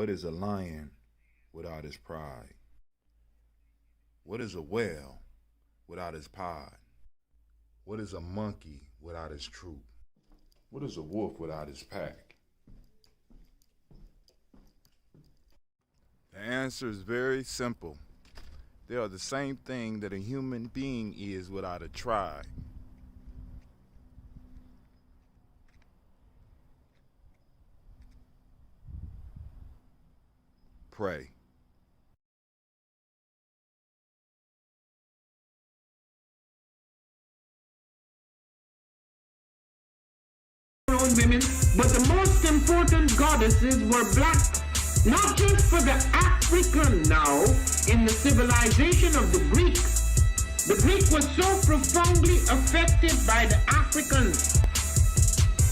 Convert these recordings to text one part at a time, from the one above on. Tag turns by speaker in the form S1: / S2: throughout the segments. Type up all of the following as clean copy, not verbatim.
S1: What is a lion without his pride? What is a whale without his pod? What is a monkey without his troop? What is a wolf without his pack? The answer is very simple. They are the same thing that a human being is without a tribe. Pray.
S2: Women, but the most important goddesses were black, not just for the African now in the civilization of the Greeks. The Greek was so profoundly affected by the Africans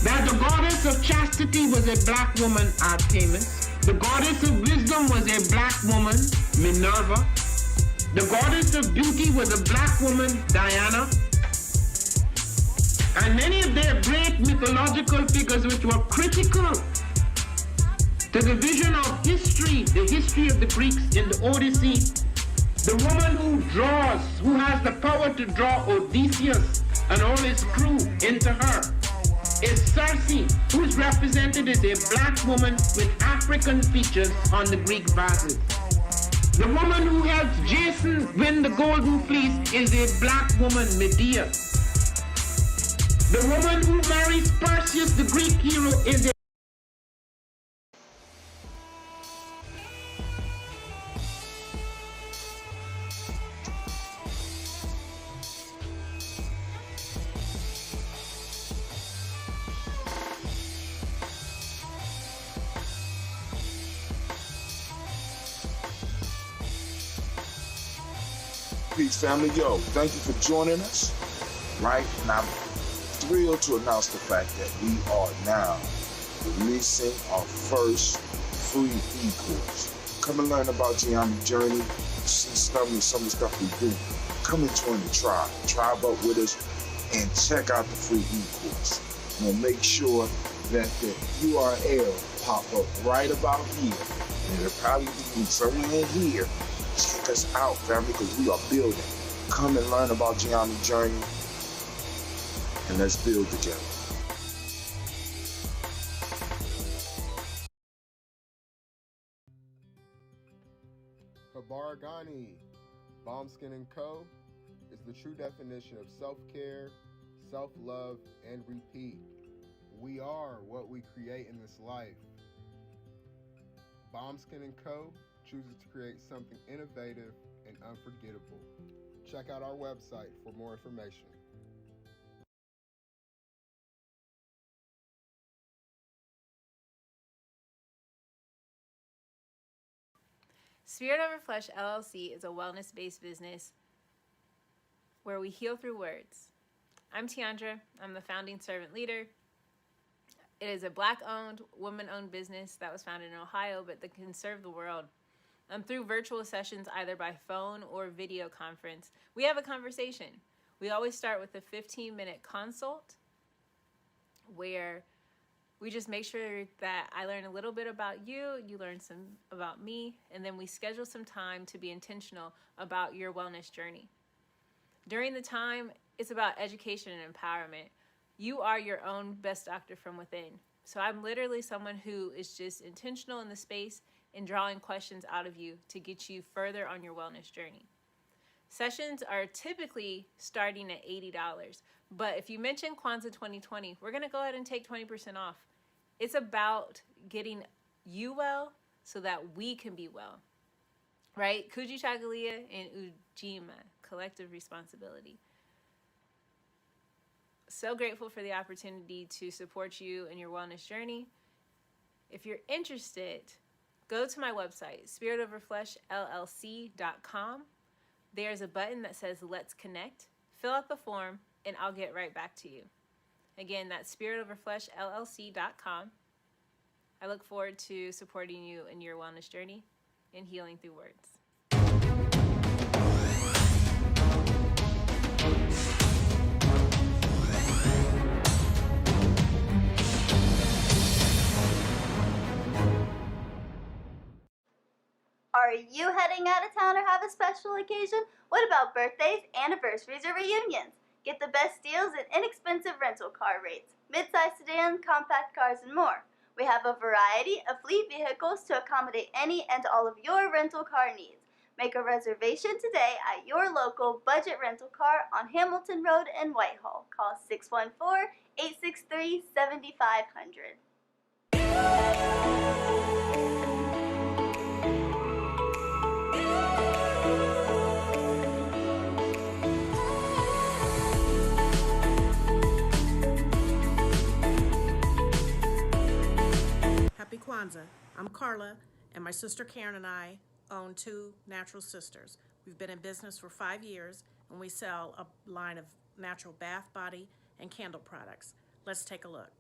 S2: that the goddess of chastity was a black woman, Artemis. The goddess of wisdom was a black woman, Minerva. The goddess of beauty was a black woman, Diana. And many of their great mythological figures which were critical to the vision of history, the history of the Greeks in the Odyssey. The woman who has the power to draw Odysseus and all his crew into her is Circe, who is represented as a black woman with African features on the Greek vases. The woman who helps Jason win the Golden Fleece is a black woman, Medea. The woman who marries Perseus, the Greek hero, is a
S3: Peace, family. Yo, thank you for joining us. Right? And I'm thrilled to announce the fact that we are now releasing our first free e-course. Come and learn about Ujamaa journey, see some of the stuff we do. Come and join the tribe. Tribe up with us and check out the free e-course. We'll make sure that the URL pop up right about here. And it'll probably be somewhere in here. Check us out, family, because we are building. Come and learn about Ujamaa journey, and let's build together.
S4: Habaragani, Bombskin & Co. is the true definition of self-care, self-love, and repeat. We are what we create in this life. Bombskin & Co. chooses to create something innovative and unforgettable. Check out our website for more information.
S5: Spirit Over Flesh LLC is a wellness-based business where we heal through words. I'm Tiandra. I'm the founding servant leader. It is a Black-owned, woman-owned business that was founded in Ohio, but that can serve the world. Through virtual sessions, either by phone or video conference, we have a conversation. We always start with a 15-minute consult where we just make sure that I learn a little bit about you, you learn some about me, and then we schedule some time to be intentional about your wellness journey. During the time, it's about education and empowerment. You are your own best doctor from within. So I'm literally someone who is just intentional in the space and drawing questions out of you to get you further on your wellness journey. Sessions are typically starting at $80, but if you mention Kwanzaa 2020, we're gonna go ahead and take 20% off. It's about getting you well so that we can be well, right? Kuji Chagalia and Ujamaa, collective responsibility. So grateful for the opportunity to support you in your wellness journey. If you're interested, go to my website, spiritoverfleshllc.com. There's a button that says Let's Connect. Fill out the form and I'll get right back to you. Again, that's spiritoverfleshllc.com. I look forward to supporting you in your wellness journey and healing through words.
S6: you heading out of town or have a special occasion? What about birthdays, anniversaries, or reunions? Get the best deals and inexpensive rental car rates, midsize sedans, compact cars, and more. We have a variety of fleet vehicles to accommodate any and all of your rental car needs. Make a reservation today at your local budget rental car on Hamilton Road in Whitehall. Call 614-863-7500.
S7: Happy Kwanzaa. I'm Carla, and my sister Karen and I own Two Natural Sisters. We've been in business for 5 years, and we sell a line of natural bath, body, and candle products. Let's take a look.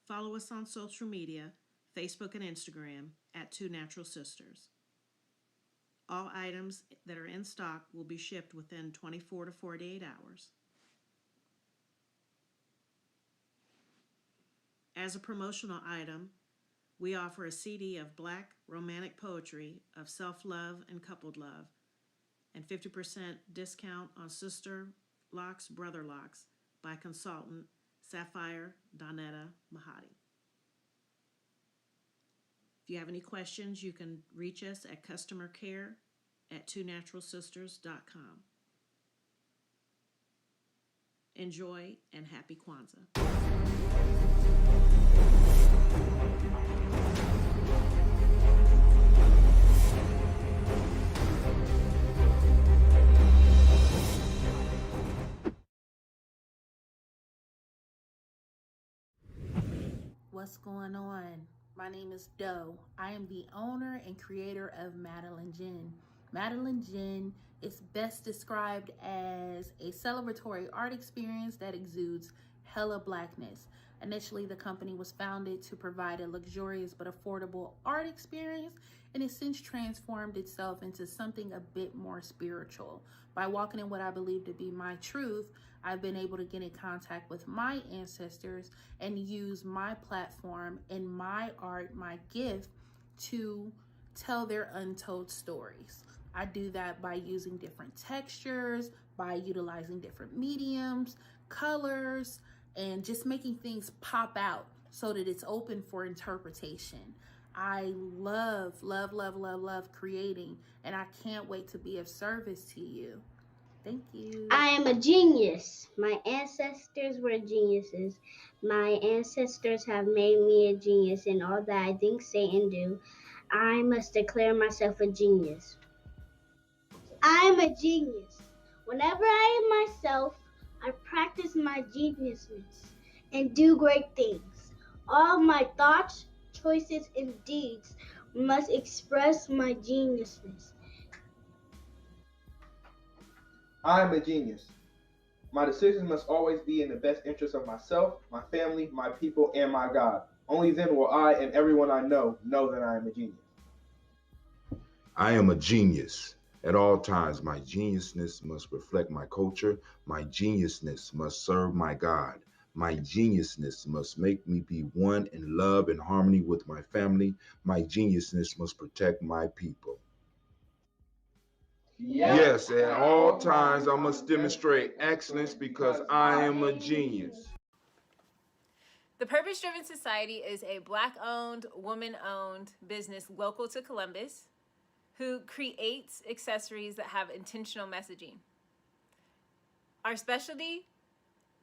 S7: Follow us on social media, Facebook and Instagram, at Two Natural Sisters. All items that are in stock will be shipped within 24 to 48 hours. As a promotional item, we offer a CD of Black romantic poetry of self-love and coupled love, and 50% discount on Sister Locks, Brother Locks by consultant Sapphire Donetta Mahadi. If you have any questions, you can reach us at customercare@twonaturalsisters.com. Enjoy and happy Kwanzaa.
S8: What's going on? My name is Doe. I am the owner and creator of Madeline Gin. Madeline Gin is best described as a celebratory art experience that exudes hella blackness. Initially, the company was founded to provide a luxurious but affordable art experience, and it's since transformed itself into something a bit more spiritual. By walking in what I believe to be my truth, I've been able to get in contact with my ancestors and use my platform and my art, my gift, to tell their untold stories. I do that by using different textures, by utilizing different mediums, colors, and just making things pop out so that it's open for interpretation. I love creating, and I can't wait to be of service to you. Thank you.
S9: I am a genius. My ancestors were geniuses. My ancestors have made me a genius in all that I think, say, and do. I must declare myself a genius. I am a genius. Whenever I am myself, I practice my geniusness and do great things. All my thoughts, choices, and deeds must express my geniusness.
S10: I am a genius. My decisions must always be in the best interest of myself, my family, my people, and my God. Only then will I and everyone I know that I am a genius.
S1: I am a genius. At all times, my geniusness must reflect my culture. My geniusness must serve my God. My geniusness must make me be one in love and harmony with my family. My geniusness must protect my people. Yes, at all times I must demonstrate excellence because I am a genius.
S5: The Purpose Driven Society is a Black-owned, woman-owned business local to Columbus who creates accessories that have intentional messaging. Our specialty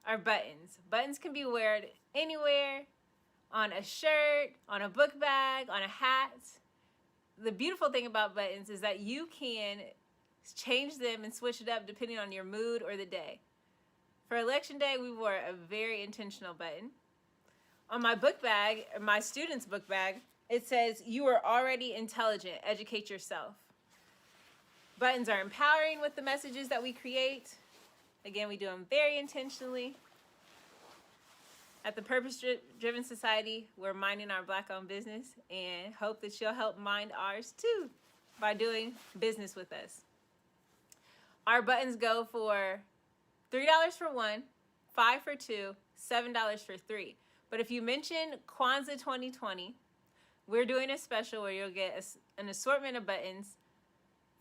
S5: are buttons. Buttons can be worn anywhere, on a shirt, on a book bag, on a hat. The beautiful thing about buttons is that you can change them and switch it up depending on your mood or the day. For election day, we wore a very intentional button. On my book bag, my student's book bag, it says, "You are already intelligent, educate yourself." Buttons are empowering with the messages that we create. Again, we do them very intentionally. At the Purpose Driven Society, we're minding our Black-owned business and hope that you'll help mind ours too by doing business with us. Our buttons go for $3 for one, $5 for two, $7 for three. But if you mention Kwanzaa 2020, we're doing a special where you'll get an assortment of buttons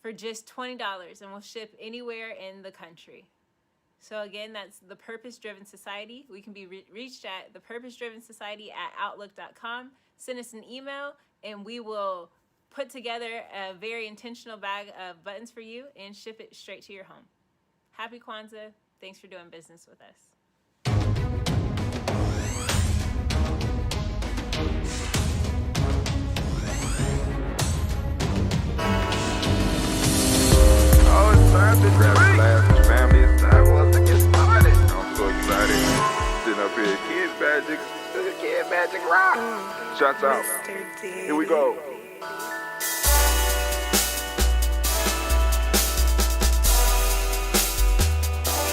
S5: for just $20, and we'll ship anywhere in the country. So again, that's the Purpose Driven Society. We can be reached at thepurposedrivensociety@outlook.com. Send us an email, and we will put together a very intentional bag of buttons for you and ship it straight to your home. Happy Kwanzaa. Thanks for doing business with us.
S11: Oh, it's time to grab a glass, family. It's time for us to get started. I'm so excited. Sitting up here, Kid Magic Rock. Shots out. Here we go.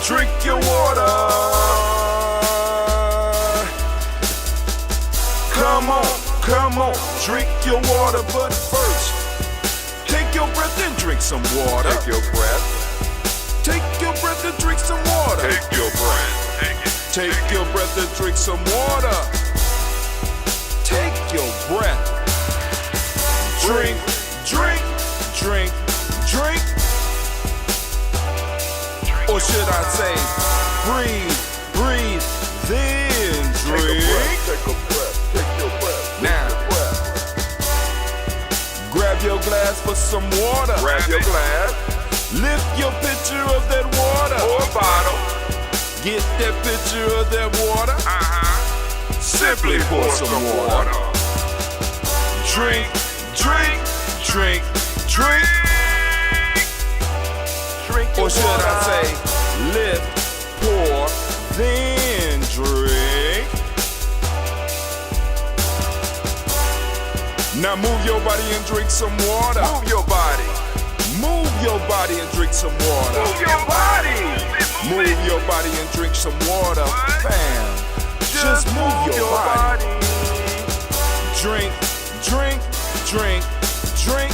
S1: Drink your water. Come on, drink your water, but first, take your breath and drink some water.
S11: Take your breath.
S1: Take your breath and drink some water.
S11: Take your breath. Take it.
S1: Take your breath and drink some water. Take your breath. Drink, drink, drink, drink. Or should I say, breathe, breathe, then drink.
S11: Take a breath. Take your breath.
S1: Now, grab your glass for some water.
S11: Grab your glass.
S1: Lift your pitcher of that water.
S11: Or bottle.
S1: Get that pitcher of that water. Simply pour some water. Drink, drink, drink, drink.
S11: Drink your
S1: or should
S11: water.
S1: I say, lift, pour, then drink. Now move your body and drink some water.
S11: Move your body.
S1: Move your body and drink some water.
S11: Move your body.
S1: Move your body and drink some water. Bam. Just move your body. Drink, drink, drink, drink.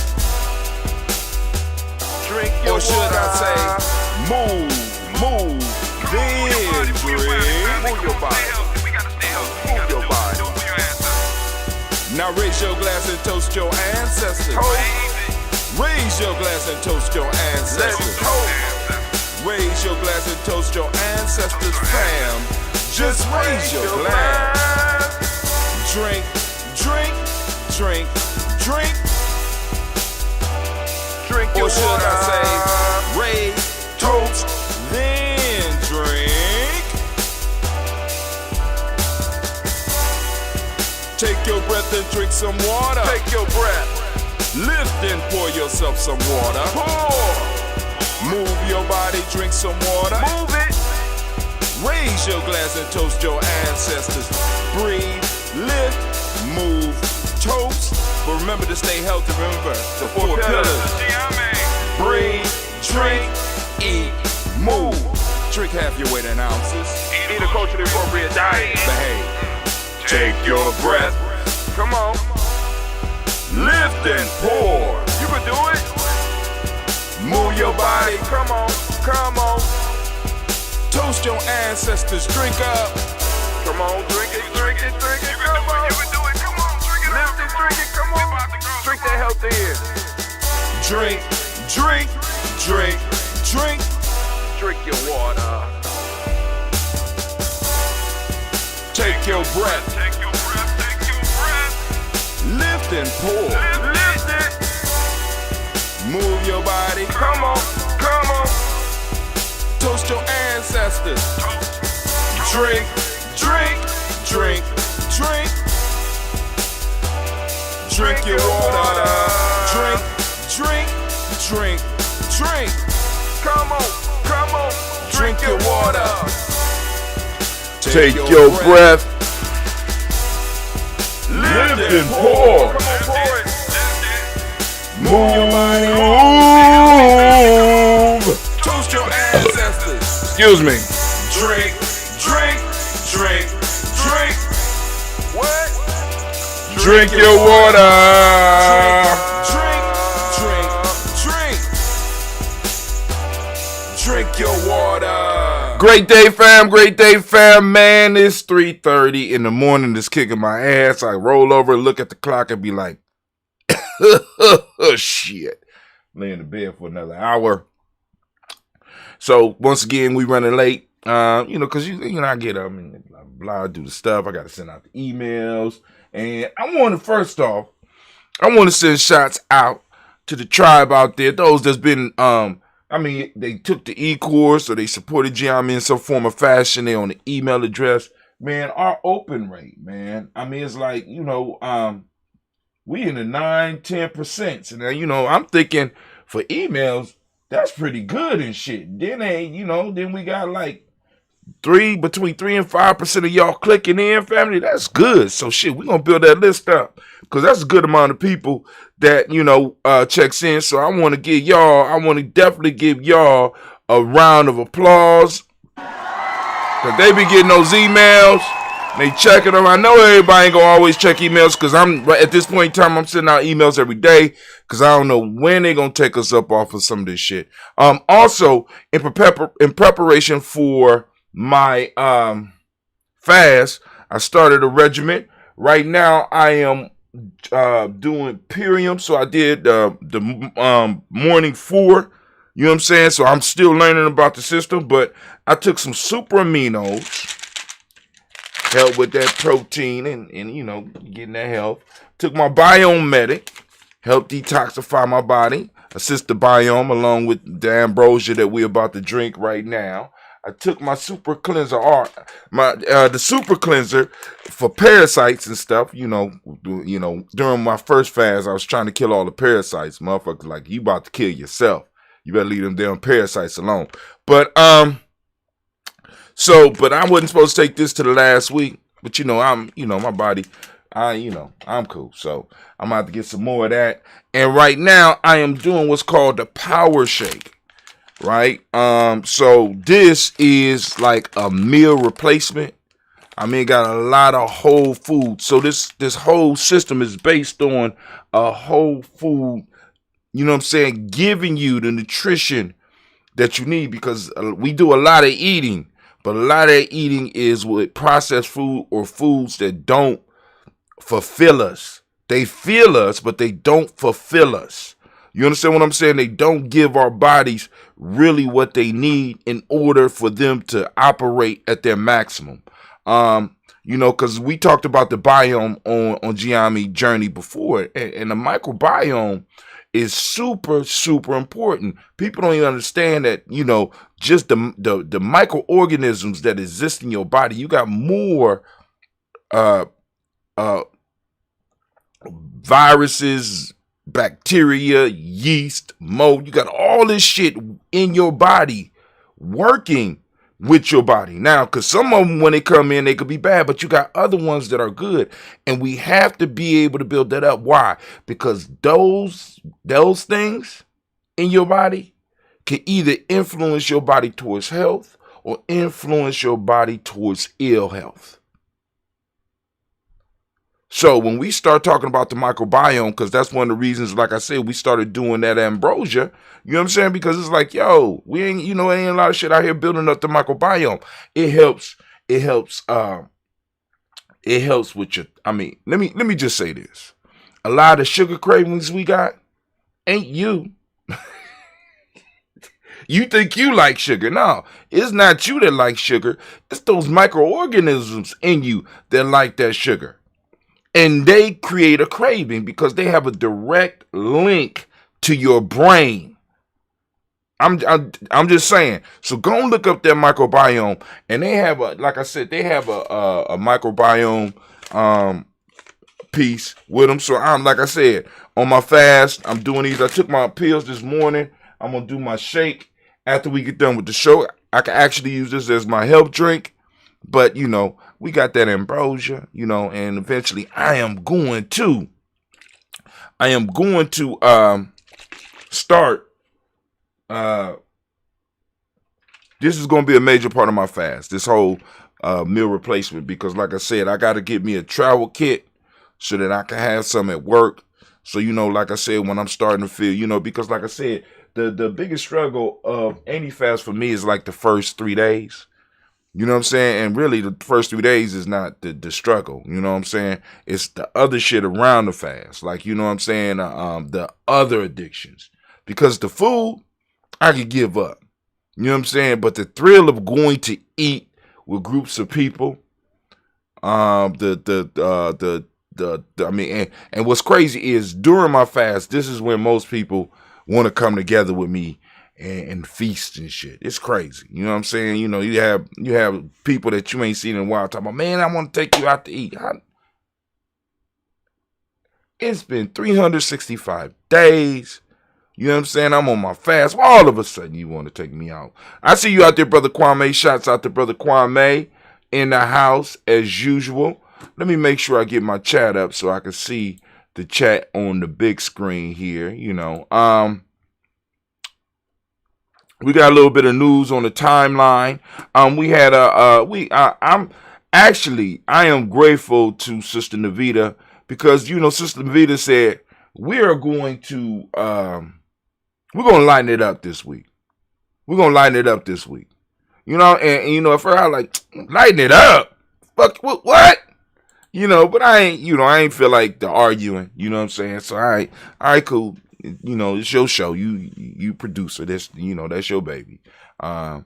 S11: Drink your
S1: or should
S11: water.
S1: I say, move, then drink.
S11: Move your body. Move your body.
S1: Now raise your glass and toast your ancestors. Raise your glass and toast your ancestors. Raise your glass and toast your ancestors, fam. Just raise your glass. Drink, drink, drink, drink.
S11: Drink your
S1: or should
S11: water.
S1: I say, raise, toast, then drink. Take your breath and drink some water.
S11: Take your breath.
S1: Lift and pour yourself some water.
S11: Pour.
S1: Move your body, drink some water.
S11: Move it.
S1: Raise your glass and toast your ancestors. Breathe, lift, move, toast. But remember to stay healthy. Remember the four pillars. Breathe, drink, eat, move. Drink half your weight in ounces.
S11: Eat a culturally appropriate diet.
S1: Behave. Take your breath.
S11: Come on.
S1: Lift and pour.
S11: You can do it.
S1: Move your body.
S11: Come on. Come on.
S1: Toast your ancestors. Drink up.
S11: Come on. Drink it. Drink it. Drink it. Come on. You can do it. Come on. Drink it. Lift it. Drink it. Come on. Drink that health in.
S1: Drink, drink, drink, drink.
S11: Drink your water.
S1: Take your breath.
S11: Take your breath. Take your breath.
S1: Lift and pour.
S11: Lift it.
S1: Move your body.
S11: Come on. Come on.
S1: Toast your ancestors. Drink, drink, drink, drink. Drink your water. Drink, drink, drink, drink.
S11: Come on. Come on.
S1: Drink your water.
S11: Take your breath.
S1: Lift and pour.
S11: Come on, pour it.
S1: Move your body. Move. Toast your ancestors.
S11: Excuse me.
S1: Drink, drink, drink, drink.
S11: What?
S1: Drink your water. Drink, drink, drink. Drink your water. Great day, fam, man. It's 3:30 in the morning. It's kicking my ass. I roll over, look at the clock, and be like, shit. Lay in the bed for another hour. So, once again, we running late. Because, I get up and blah, do the stuff. I got to send out the emails. And I want to send shots out to the tribe out there. Those that's been, they took the e-course or they supported Ujamaa in some form or fashion. They on the email address. Man, our open rate, man. It's like, we in the 9-10%. And, I'm thinking for emails, that's pretty good and shit. Then then we got like between 3 and 5% of y'all clicking in, family. That's good. So shit, we're gonna build that list up because that's a good amount of people that checks in. So I want to definitely give y'all a round of applause because they be getting those emails. They checking them. I know everybody ain't gonna always check emails because at this point in time I'm sending out emails every day because I don't know when they gonna take us up off of some of this shit. Also in preparation for my fast, I started a regimen. Right now I am doing Purium, so I did the morning 4. You know what I'm saying? So I'm still learning about the system, but I took some super aminos. Help with that protein and getting that health. Took my biome medic, helped detoxify my body, assist the biome along with the ambrosia that we're about to drink right now. I took my super cleanser, the super cleanser for parasites and stuff. During my first fast, I was trying to kill all the parasites. Motherfuckers like, you about to kill yourself. You better leave them damn parasites alone. But but I wasn't supposed to take this to the last week. But my body, I'm cool. So I'm about to get some more of that. And right now I am doing what's called the power shake. Right? So this is like a meal replacement. Got a lot of whole food. So this whole system is based on a whole food, giving you the nutrition that you need because we do a lot of eating. But a lot of that eating is with processed food or foods that don't fulfill us. They fill us, but they don't fulfill us. You understand what I'm saying? They don't give our bodies really what they need in order for them to operate at their maximum. Because we talked about the biome on Ujamaa Journey before, and the microbiome is super, super important. People don't even understand that, just the microorganisms that exist in your body. You got more viruses, bacteria, yeast, mold. You got all this shit in your body working with your body. Now, because some of them, when they come in, they could be bad, but you got other ones that are good. And we have to be able to build that up. Why? Because those things in your body can either influence your body towards health or influence your body towards ill health. So when we start talking about the microbiome, because that's one of the reasons, like I said, we started doing that ambrosia, you know what I'm saying? Because it's like, we ain't, ain't a lot of shit out here building up the microbiome. It helps with your, let me just say this. A lot of sugar cravings we got ain't you. You think you like sugar. No, it's not you that like sugar. It's those microorganisms in you that like that sugar. And they create a craving because they have a direct link to your brain. I'm just saying. So go and look up that microbiome, and they have a microbiome piece with them. So like I said, on my fast, I'm doing these. I took my pills this morning. I'm gonna do my shake after we get done with the show. I can actually use this as my health drink, but we got that ambrosia, and eventually I am going to start. This is going to be a major part of my fast, this whole meal replacement, because like I said, I got to get me a travel kit so that I can have some at work. So, like I said, when I'm starting to feel, because like I said, the biggest struggle of any fast for me is like the first 3 days. You know what I'm saying? And really, the first 3 days is not the struggle. You know what I'm saying? It's the other shit around the fast. Like, you know what I'm saying? The other addictions. Because the food, I could give up. You know what I'm saying? But the thrill of going to eat with groups of people, I mean, and what's crazy is during my fast, this is when most people want to come together with me and feast and shit. It's crazy. You know what I'm saying? You know, you have people that you ain't seen in a while talking about, man, I want to take you out to eat. It's been 365 days. You know what I'm saying? I'm on my fast. Well, all of a sudden you want to take me out. I see you out there, Brother Kwame. Shouts out to Brother Kwame in the house as usual. Let me make sure I get my chat up so I can see the chat on the big screen here. You know, we got a little bit of news on the timeline. We had I am grateful to Sister Navita because, you know, Sister Navita said we're going to lighten it up this week. We're going to lighten it up this week. You know, and you know, at first I like, lighten it up. Fuck, what? You know, but I ain't feel like the arguing. You know what I'm saying? So, all right, cool. You know, it's your show. You producer. This, you know, that's your baby. But,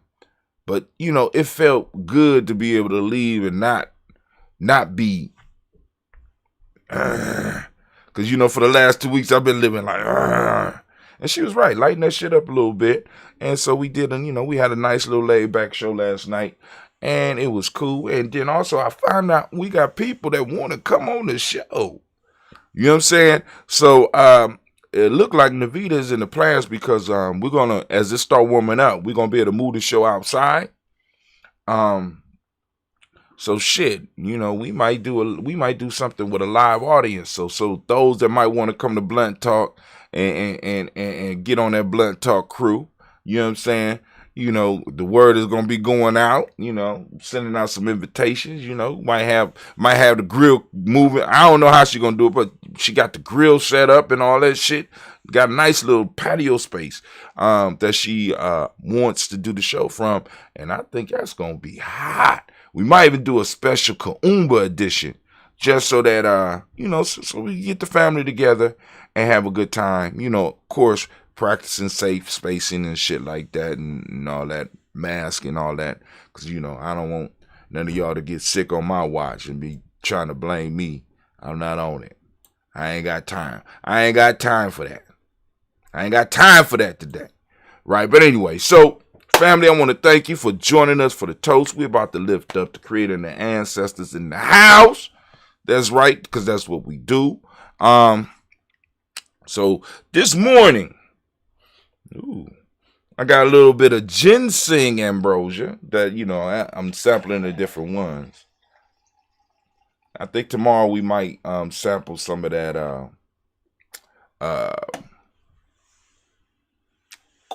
S1: you know, it felt good to be able to leave and not be, because, you know, for the last 2 weeks I've been living like, and she was right, lighten that shit up a little bit. And so we did, and, you know, we had a nice little laid back show last night. And it was cool. And then also I found out we got people that want to come on the show. You know what I'm saying? So it looked like Navita's in the plans because we're going to, as it start warming up, we're going to be able to move the show outside. So shit, you know, we might do something with a live audience. So those that might want to come to Blunt Talk and get on that Blunt Talk crew, you know what I'm saying? You know, the word is gonna be going out, you know, sending out some invitations, you know, might have the grill moving. I don't know how she's gonna do it, but she got the grill set up and all that shit. Got a nice little patio space that she wants to do the show from. And I think that's gonna be hot. We might even do a special Kaumba edition, just so that you know, so we get the family together and have a good time. You know, of course, practicing safe spacing and shit like that and all that, mask and all that, because, you know, I don't want none of y'all to get sick on my watch and be trying to blame me. I'm not on it. I ain't got time. I ain't got time for that. I ain't got time for that today. Right? But anyway, so family, I want to thank you for joining us for the toast. We're about to lift up the Creator and the ancestors in the house. That's right, because that's what we do. So this morning, I got a little bit of ginseng ambrosia that, you know, I'm sampling the different ones. I think tomorrow we might sample some of that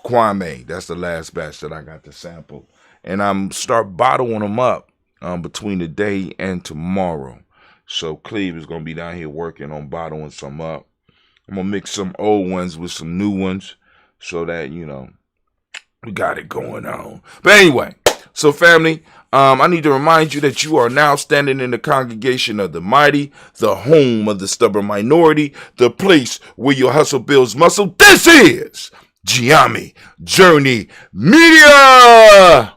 S1: Kwame. That's the last batch that I got to sample. And I'm start bottling them up between the day and tomorrow. So Cleve is going to be down here working on bottling some up. I'm going to mix some old ones with some new ones so that, you know, we got it going on. But anyway, so family, I need to remind you that you are now standing in the congregation of the mighty, the home of the stubborn minority, the place where your hustle builds muscle. This is Ujamaa Journey Media.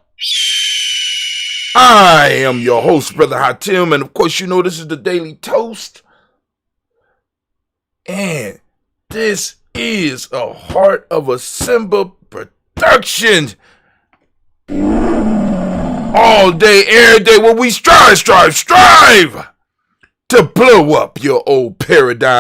S1: I am your host, Brother Hatim, and of course, you know this is the Daily Toast. And this is a Heart of a Simba production. All day, every day, where we strive to blow up your old paradigm.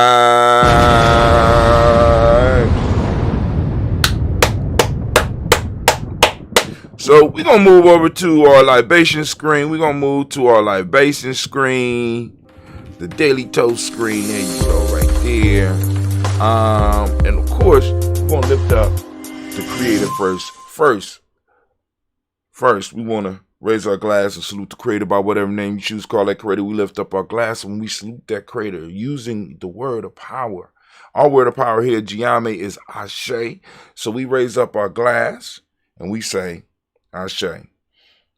S1: So we're going to move over to our libation screen. We're going to move to our libation screen. The Daily Toast screen. There you go, right there. And of course, we're going to lift up the Creator first. First, we want to raise our glass and salute the Creator by whatever name you choose to call that Creator. We lift up our glass and we salute that Creator using the word of power Our word of power here, Ujamaa, is Ashe. So we raise up our glass and we say, Ashe.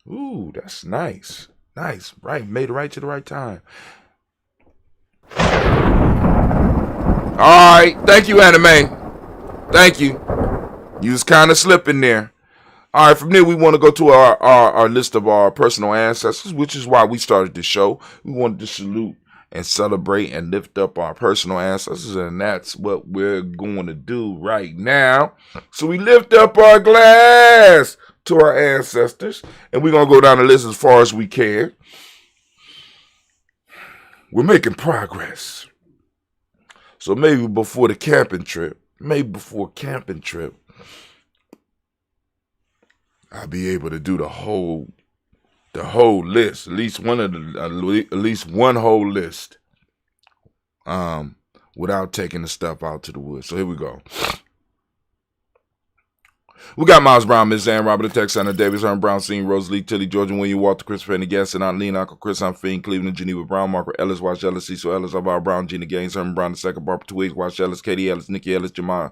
S1: Ooh, that's nice. Nice. Right. Made it right to the right time. All right. Thank you, Anime. Thank you. You was kind of slipping there. All right, from there, we want to go to our list of our personal ancestors, which is why we started the show. We wanted to salute and celebrate and lift up our personal ancestors, and that's what we're going to do right now. So we lift up our glass to our ancestors, and we're going to go down the list as far as we can. We're making progress. So maybe before camping trip, I'll be able to do the whole list, at least one whole list, without taking the stuff out to the woods. So here we go. We got Miles Brown, Miss Ann, Robert, Texana, Davis, Herm Brown, Senior, Rosalie, Tilly, Georgia, William, Walter, Christopher, Penny, Gaston, Aunt Lean, Uncle Chris, Aunt Fiend, Cleveland, Geneva Brown, Margaret Ellis, Wash Ellis, Cecil Ellis, Alvaro Brown, Gina Gaines, Herman Brown II, Barbara Twigs, Wash Ellis, Katie Ellis, Nikki Ellis, Jemima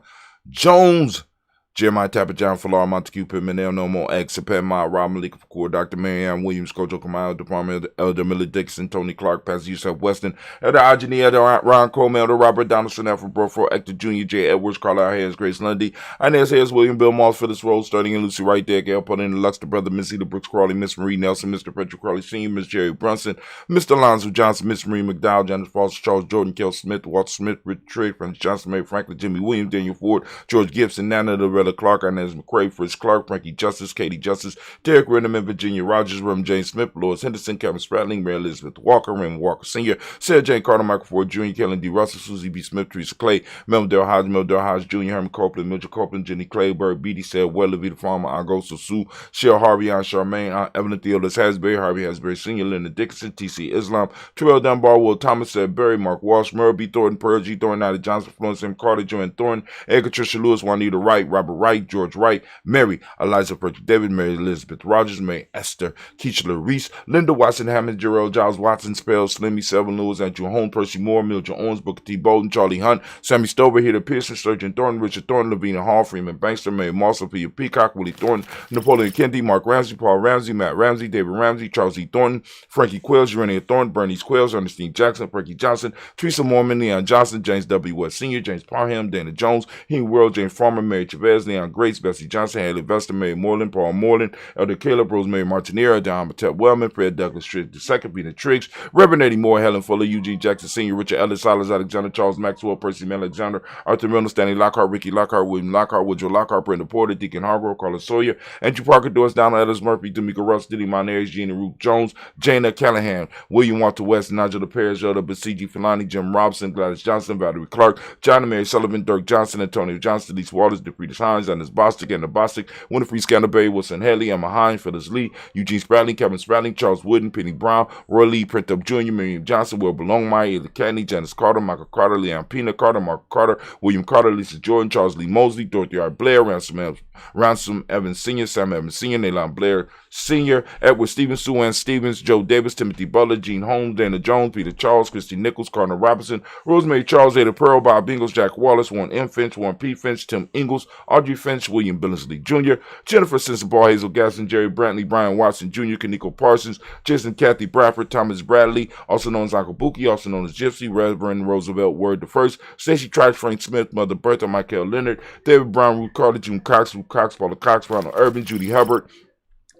S1: Jones, Jeremiah Tapper, John Falar, Montague Pittman, No More X, Sapet Ma, Rob Malika Fakur, Dr. Marianne Williams, Kojo Kamal, Department Elder Millie Dixon, Tony Clark, Pastor Yusuf Weston, Elder Ajani, Elder Ron Coleman, Elder Robert Donaldson, Alfred Brofro, Hector Jr., J. Edwards, Carlisle Hayes, Grace Lundy, Inez Hayes, William Bill Moss, Phyllis Rose, Starting and Lucy Wright there, Gail Pudding, Luxter Brother, Miss Eda Brooks Crawley, Miss Marie Nelson, Mr. Patrick Crawley Sr., Miss Jerry Brunson, Mr. Alonzo Johnson, Miss Marie McDowell, Janice Foster, Charles Jordan, Kel Smith, Walter Smith, Richard Trigg, Francis Johnson, Mary Franklin, Jimmy Williams, Daniel Ford, George Gibson, Nana Loretta Clark, Inez McCrae, Fritz Clark, Frankie Justice, Katie Justice, Derek Renneman, Virginia Rogers, Rim James Smith, Lois Henderson, Kevin Spratling, Mary Elizabeth Walker, Raymond Walker Sr., Sarah Jane Carter, Michael Ford Jr., Kellen D. Russell, Susie B. Smith, Teresa Clay, Melvin Hodge Jr., Herman Copeland, Mitchell Copeland, Jenny Clayburg, Beatty said, Well, Levita Farmer, Augusto Sue, Cheryl Harvey, Aunt Charmaine, Aunt Evelyn Theodis Hasbury, Harvey Hasbury Sr., Linda Dickinson, T.C. Islam, Terrell Dunbar, Will Thomas said, Barry, Mark Walsh, Merle B. Thornton, Pearl G. Thornton, Ida Johnson, Florence M. Carter, Joanne Thornton, Edgar Tricia Lewis, Juanita Wright, Robert Wright, George Wright, Mary, Eliza Frederick David, Mary Elizabeth Rogers, Mary Esther, Keishla Reese, Linda Watson, Hammond, Jarrell Giles Watson, Spells, Slimmy, Seven Lewis, Andrew Holmes, Percy Moore, Mildred Owens, Booker T. Bolden, Charlie Hunt, Sammy Stover, Heather Pearson, Surgeon Thornton, Richard Thornton, Lavina Hall, Freeman Bankster, Mary Moss, Sophia Peacock, Willie Thornton, Napoleon Kennedy, Mark Ramsey, Paul Ramsey, Matt Ramsey, David Ramsey, Charles E. Thornton, Frankie Quills, Urania Thornton, Bernice Quills, Ernestine Jackson, Frankie Johnson, Teresa Mormon, Leon Johnson, James W. West Sr., James Parham, Dana Jones, Henry World, James Farmer, Mary Chavez, Leon Grace, Bessie Johnson, Haley Vester, Mary Moreland, Paul Moreland, Elder Caleb, Rosemary Martinera, Don Matette Wellman, Fred Douglas Triggs II, Peter Triggs, Reverend Eddie Moore, Helen Fuller, Eugene Jackson Sr., Richard Ellis, Silas Alexander, Charles Maxwell, Percy Mel Alexander, Arthur Milner, Stanley Lockhart, Ricky Lockhart, William Lockhart, Woodrow Lockhart, Brenda Porter, Deacon Hargrove, Carlos Sawyer, Andrew Parker, Doris Donald, Ellis Murphy, D'Amica Russ, Diddy Monares, Gina Ruth Jones, Jana Callahan, William Walter West, Nigel Perez, Elder Basiji Filani, Jim Robson, Gladys Johnson, Valerie Clark, John and Mary Sullivan, Dirk Johnson, Antonio Johnson, Lise Waters, DeFridas Hines, Anders Bostic, Anna Bostic, Winifred Scanterberry, Wilson Haley, Emma Hines, Phyllis Lee, Eugene Spradling, Kevin Spradling, Charles Wooden, Penny Brown, Roy Lee, Print Up Jr., Miriam Johnson, Will Belongmeyer, Ella Cadney, Janice Carter, Michael Carter, Leon Pina Carter, Mark Carter, William Carter, Lisa Jordan, Charles Lee Mosley, Dorothy R. Blair, Ransom Evans Sr., Sam Evans Sr., Naylon Blair Sr., Edward Stevens, Sue Ann Stevens, Joe Davis, Timothy Butler, Gene Holmes, Dana Jones, Peter Charles, Christy Nichols, Cardinal Robinson, Rosemary Charles, Ada Pearl, Bob Ingles, Jack Wallace, Warren M. Finch, Warren P. Finch, Tim Ingles, Audrey Finch, William Billingsley Jr., Jennifer Sensenbaugh, Hazel Gasson, Jerry Brantley, Brian Watson Jr., Kaniko Parsons, Jason Kathy Bradford, Thomas Bradley, also known as Uncle Buki, also known as Gypsy, Reverend Roosevelt Word the First, Stacey Trice, Frank Smith, Mother Bertha, Michael Leonard, David Brown, Ruth Carter, June Cox, Paula Cox, Ronald Urban, Judy Hubbard,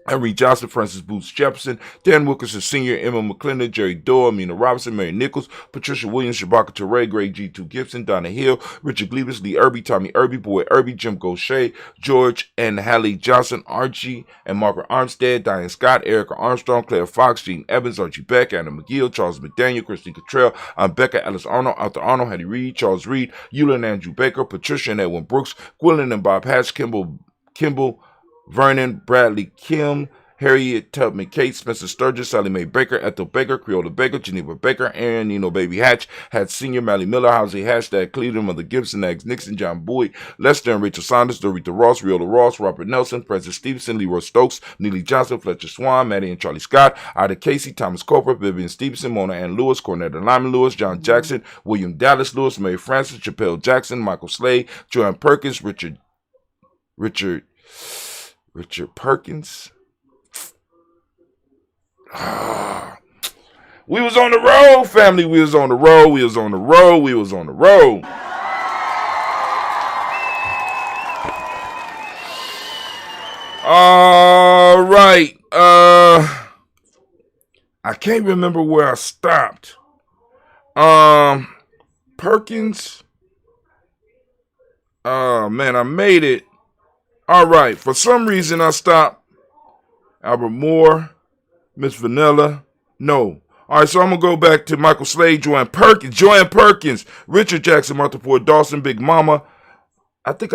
S1: Henry Johnson, Francis Booth Jefferson, Dan Wilkerson Sr., Emma McClendon, Jerry Doyle, Amina Robinson, Mary Nichols, Patricia Williams, Shabaka Teray, Greg G2 Gibson, Donna Hill, Richard Gleavis, Lee Irby, Tommy Irby, Boy Irby, Jim Gaucher, George and Hallie Johnson, Archie and Margaret Armstead, Diane Scott, Erica Armstrong, Claire Fox, Gene Evans, Archie Beck, Anna McGill, Charles McDaniel, Christine Cottrell, Becca, Alice Arnold, Arthur Arnold, Hattie Reed, Charles Reed, Eula and Andrew Baker, Patricia and Edwin Brooks, Gwilyn and Bob Hatch, Kimball, Vernon, Bradley Kim, Harriet Tubman Cates, Spencer Sturgis, Sally Mae Baker, Ethel Baker, Creola Baker, Geneva Baker, Aaron Nino Baby Hatch, Hatch Sr., Mally Miller, Housey Hashtag Cleveland, Mother Gibson, Eggs Nixon, John Boyd, Lester and Rachel Saunders, Dorita Ross, Riola Ross, Robert Nelson, President Stevenson, Leroy Stokes, Neely Johnson, Fletcher Swan, Maddie and Charlie Scott, Ida Casey, Thomas Cooper, Vivian Stevenson, Mona Ann Lewis, Cornetta Lyman Lewis, John Jackson, William Dallas Lewis, Mary Francis, Chappelle Jackson, Michael Slade, Joanne Perkins, Richard Perkins. We was on the road, family. We was on the road. We was on the road. We was on the road. All right. I can't remember where I stopped. Perkins. Oh man, I made it. All right. For some reason, I stopped. Albert Moore, Miss Vanilla. No. All right, so I'm going to go back to Michael Slade, Joanne Perkins, Richard Jackson, Martha Ford Dawson, Big Mama. I think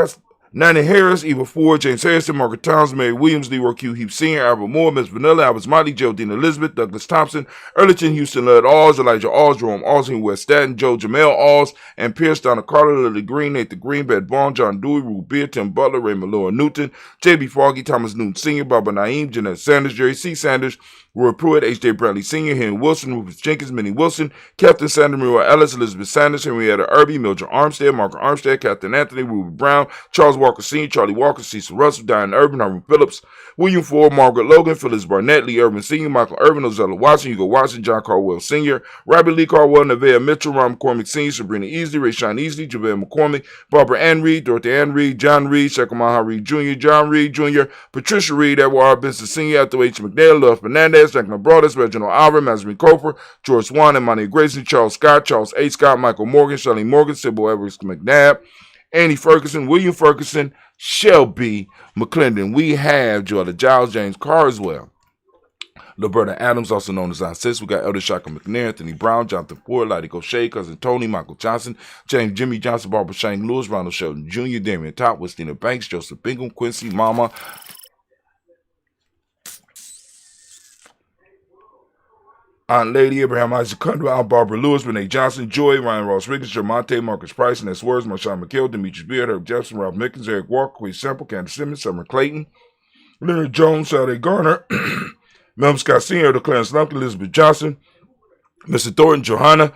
S1: Nana Harris, Eva Ford, James Harrison, Margaret Townsend, Mary Williams, Leroy Q. Heap Sr., Albert Moore, Miss Vanilla, Albert Motley, Geraldine Elizabeth, Douglas Thompson, Earlington Houston, Lud Alls, Elijah Alls, Jerome Alls, West Staten, Joe Jamel Alls, and Pierce, Donna Carter, Lily Green, Nathan Green, Bed Vaughn, John Dewey, Rube Beard, Tim Butler, Raymond Laura Newton, J.B. Foggy, Thomas Newton Sr., Barbara Naeem, Jeanette Sanders, Jerry C. Sanders, Roy Pruitt, H.J. Bradley Sr., Henry Wilson, Rufus Jenkins, Minnie Wilson, Captain Sandra Mira Ellis, Elizabeth Sanders, Henrietta Irby, Mildred Armstead, Margaret Armstead, Captain Anthony, Ruby Brown, Charles Walker Sr., Charlie Walker, Cecil Russell, Diane Urban, Harvey Phillips, William Ford, Margaret Logan, Phyllis Barnett, Lee Urban Sr., Michael Irvin, Ozella Watson, Hugo Watson, John Caldwell Sr., Robbie Lee Caldwell, Nevaeh Mitchell, Ron McCormick Sr., Sabrina Easley, Rayshawn Easley, JaVale McCormick, Barbara Ann Reed, Dorothy Ann Reed, John Reed, Shekamaha Reed Jr., John Reed Jr., Patricia Reed, Edward R. Benson Sr., Ethel H. McNair, Love Fernandez, Jacqueline Broadus, Reginald Alvin, Mazarin Cofer, George Swan, Imani Grayson, Charles Scott, Charles A. Scott, Michael Morgan, Shelley Morgan, Sybil Everest McNabb, Annie Ferguson, William Ferguson, Shelby McClendon. We have Joella Giles, James Carswell, Roberta Adams, also known as Aunt Sis. We got Elder Shaka McNair, Anthony Brown, Jonathan Ford, Lottie Gaucher, Cousin Tony, Michael Johnson, James Jimmy Johnson, Barbara Shane Lewis, Ronald Shelton Jr., Damian Top, Westina Banks, Joseph Bingham, Quincy Mama, Aunt Lady, Abraham Isaac Cundra, Aunt Barbara Lewis, Renee Johnson, Joy, Ryan Ross Riggins, Jermonte, Marcus Price, Ness Words, Marshawn McKill, Demetrius Beard, Herb Jefferson, Ralph Mickens, Eric Walker, Quay Semple, Candace Simmons, Summer Clayton, Leonard Jones, Saturday Garner, Melvin Scott Sr., Elder Clarence Lumpkin, Elizabeth Johnson, Mr. Thornton, Johanna,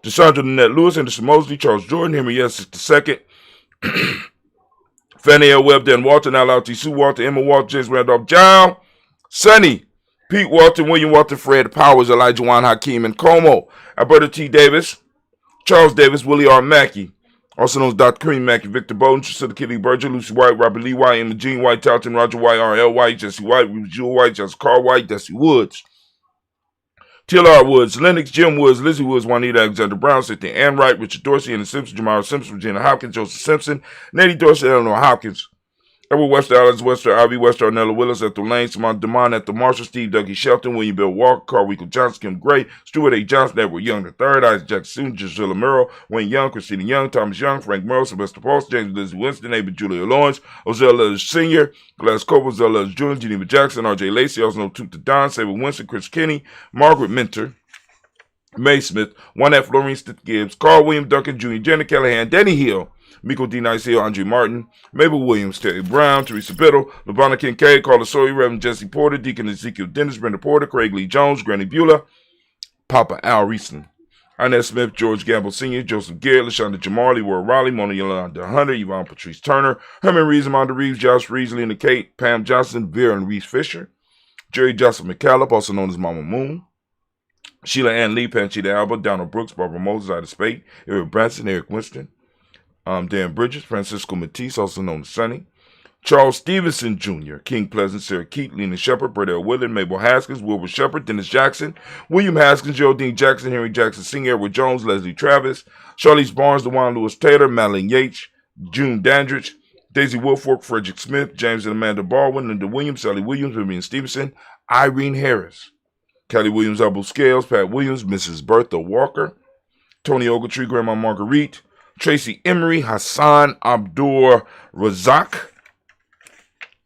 S1: Deshandra Lynette Lewis, Anderson Mosley, Charles Jordan, Henry Essex II, Fannie L. Webb, Dan Walton, Al T. Sue Walton, Emma Walton, James Randolph, John, Sonny, Pete Walton, William Walton, Fred Powers, Elijah Juan Hakeem, and Como, Alberta T. Davis, Charles Davis, Willie R. Mackey, also known as Dr. Kareem Mackey, Victor Bowden, Trisilla Kitty Berger, Lucy White, Robert Lee White, Emma Jean White, Talton, Roger White, R.L. White, Jesse White, Ruby Jewel White, Jessica Carl White, Desi Woods, T.L.R. Woods, Lennox, Jim Woods, Lizzie Woods, Juanita Alexander Brown, Cynthia Ann Wright, Richard Dorsey, Anna Simpson, Jamara Simpson, Regina Hopkins, Joseph Simpson, Nettie Dorsey, Eleanor Hopkins, Edward Wester, Alex Wester, Ivy Wester, Arnella Willis, Ethel Lane, Simon DeMond, Ethel Marshall, Steve Dougie Shelton, William Bill Walker, Carl Rico Johnson, Kim Gray, Stuart A. Johnson, Edward Young III, Isaac Jackson, Gisela Murrow, Wayne Young, Christina Young, Thomas Young, Frank Merrill, Sylvester Paulson, James Lizzie Winston, Ava Julia Lawrence, Ozella Sr., Gladys Cooper, Ozella Jr., Geneva Jackson, R.J. Lacey, also known Toot the Don, Saber Winston, Chris Kinney, Margaret Minter, May Smith, Juanette Florine Stitt Gibbs, Carl William Duncan Jr., Jenna Callahan, Danny Hill, Miko D. Nice Hill, Andre Martin, Mabel Williams, Terry Brown, Teresa Biddle, LaVonna Kincaid, Carla Sawyer, Reverend Jesse Porter, Deacon Ezekiel Dennis, Brenda Porter, Craig Lee Jones, Granny Beulah, Papa Al Riesling, Inez Smith, George Gamble Sr., Joseph Garrett, LaShonda Jamar, Leroy Raleigh, Mona Yolanda Hunter, Yvonne Patrice Turner, Herman Reeves, Amanda Reeves, Josh Reeves, Lena Kate, Pam Johnson, Vera and Reese Fisher, Jerry Joseph McCallum, also known as Mama Moon, Sheila Ann Lee, Panchita Alba, Donald Brooks, Barbara Moses, Ida Spade, Eric Branson, Eric Winston, Dan Bridges, Francisco Matisse, also known as Sonny, Charles Stevenson Jr., King Pleasant, Sarah Keat, Lena Shepard, Brett L. Willard, Mabel Haskins, Wilbur Shepard, Dennis Jackson, William Haskins, Geraldine Jackson, Henry Jackson Sr., Edward Jones, Leslie Travis, Charlize Barnes, DeJuan Lewis Taylor, Madeline Yates, June Dandridge, Daisy Woolfolk, Frederick Smith, James and Amanda Baldwin, Linda Williams, Sally Williams, Vivian Stevenson, Irene Harris, Kelly Williams, Elbow Scales, Pat Williams, Mrs. Bertha Walker, Tony Ogletree, Grandma Marguerite, Tracy Emery, Hassan Abdur Razak,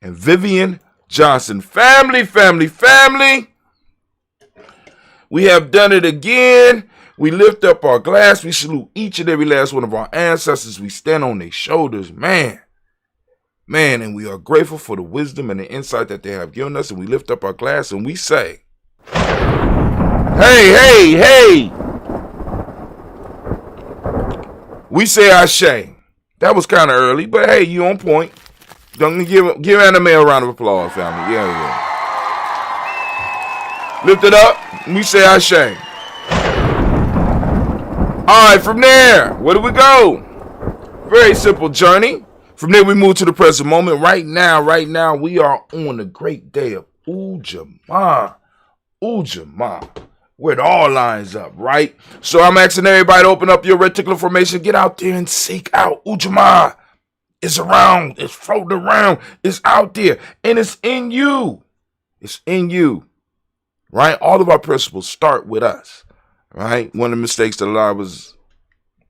S1: and Vivian Johnson. Family, family, family. We have done it again. We lift up our glass. We salute each and every last one of our ancestors. We stand on their shoulders, man, and we are grateful for the wisdom and the insight that they have given us. And we lift up our glass and we say, hey, hey, hey. We say Ashe. That was kind of early, but hey, you on point. Don't give Anime a round of applause, family. Yeah. Lift it up. And we say Ashe. All right, from there, where do we go? Very simple journey. From there, we move to the present moment. Right now, we are on the great day of Ujamaa. Where it all lines up, right? So I'm asking everybody to open up your reticular formation. Get out there and seek out Ujamaa. It's around. It's floating around. It's out there. And it's in you. It's in you. Right? All of our principles start with us. Right? One of the mistakes that a lot of us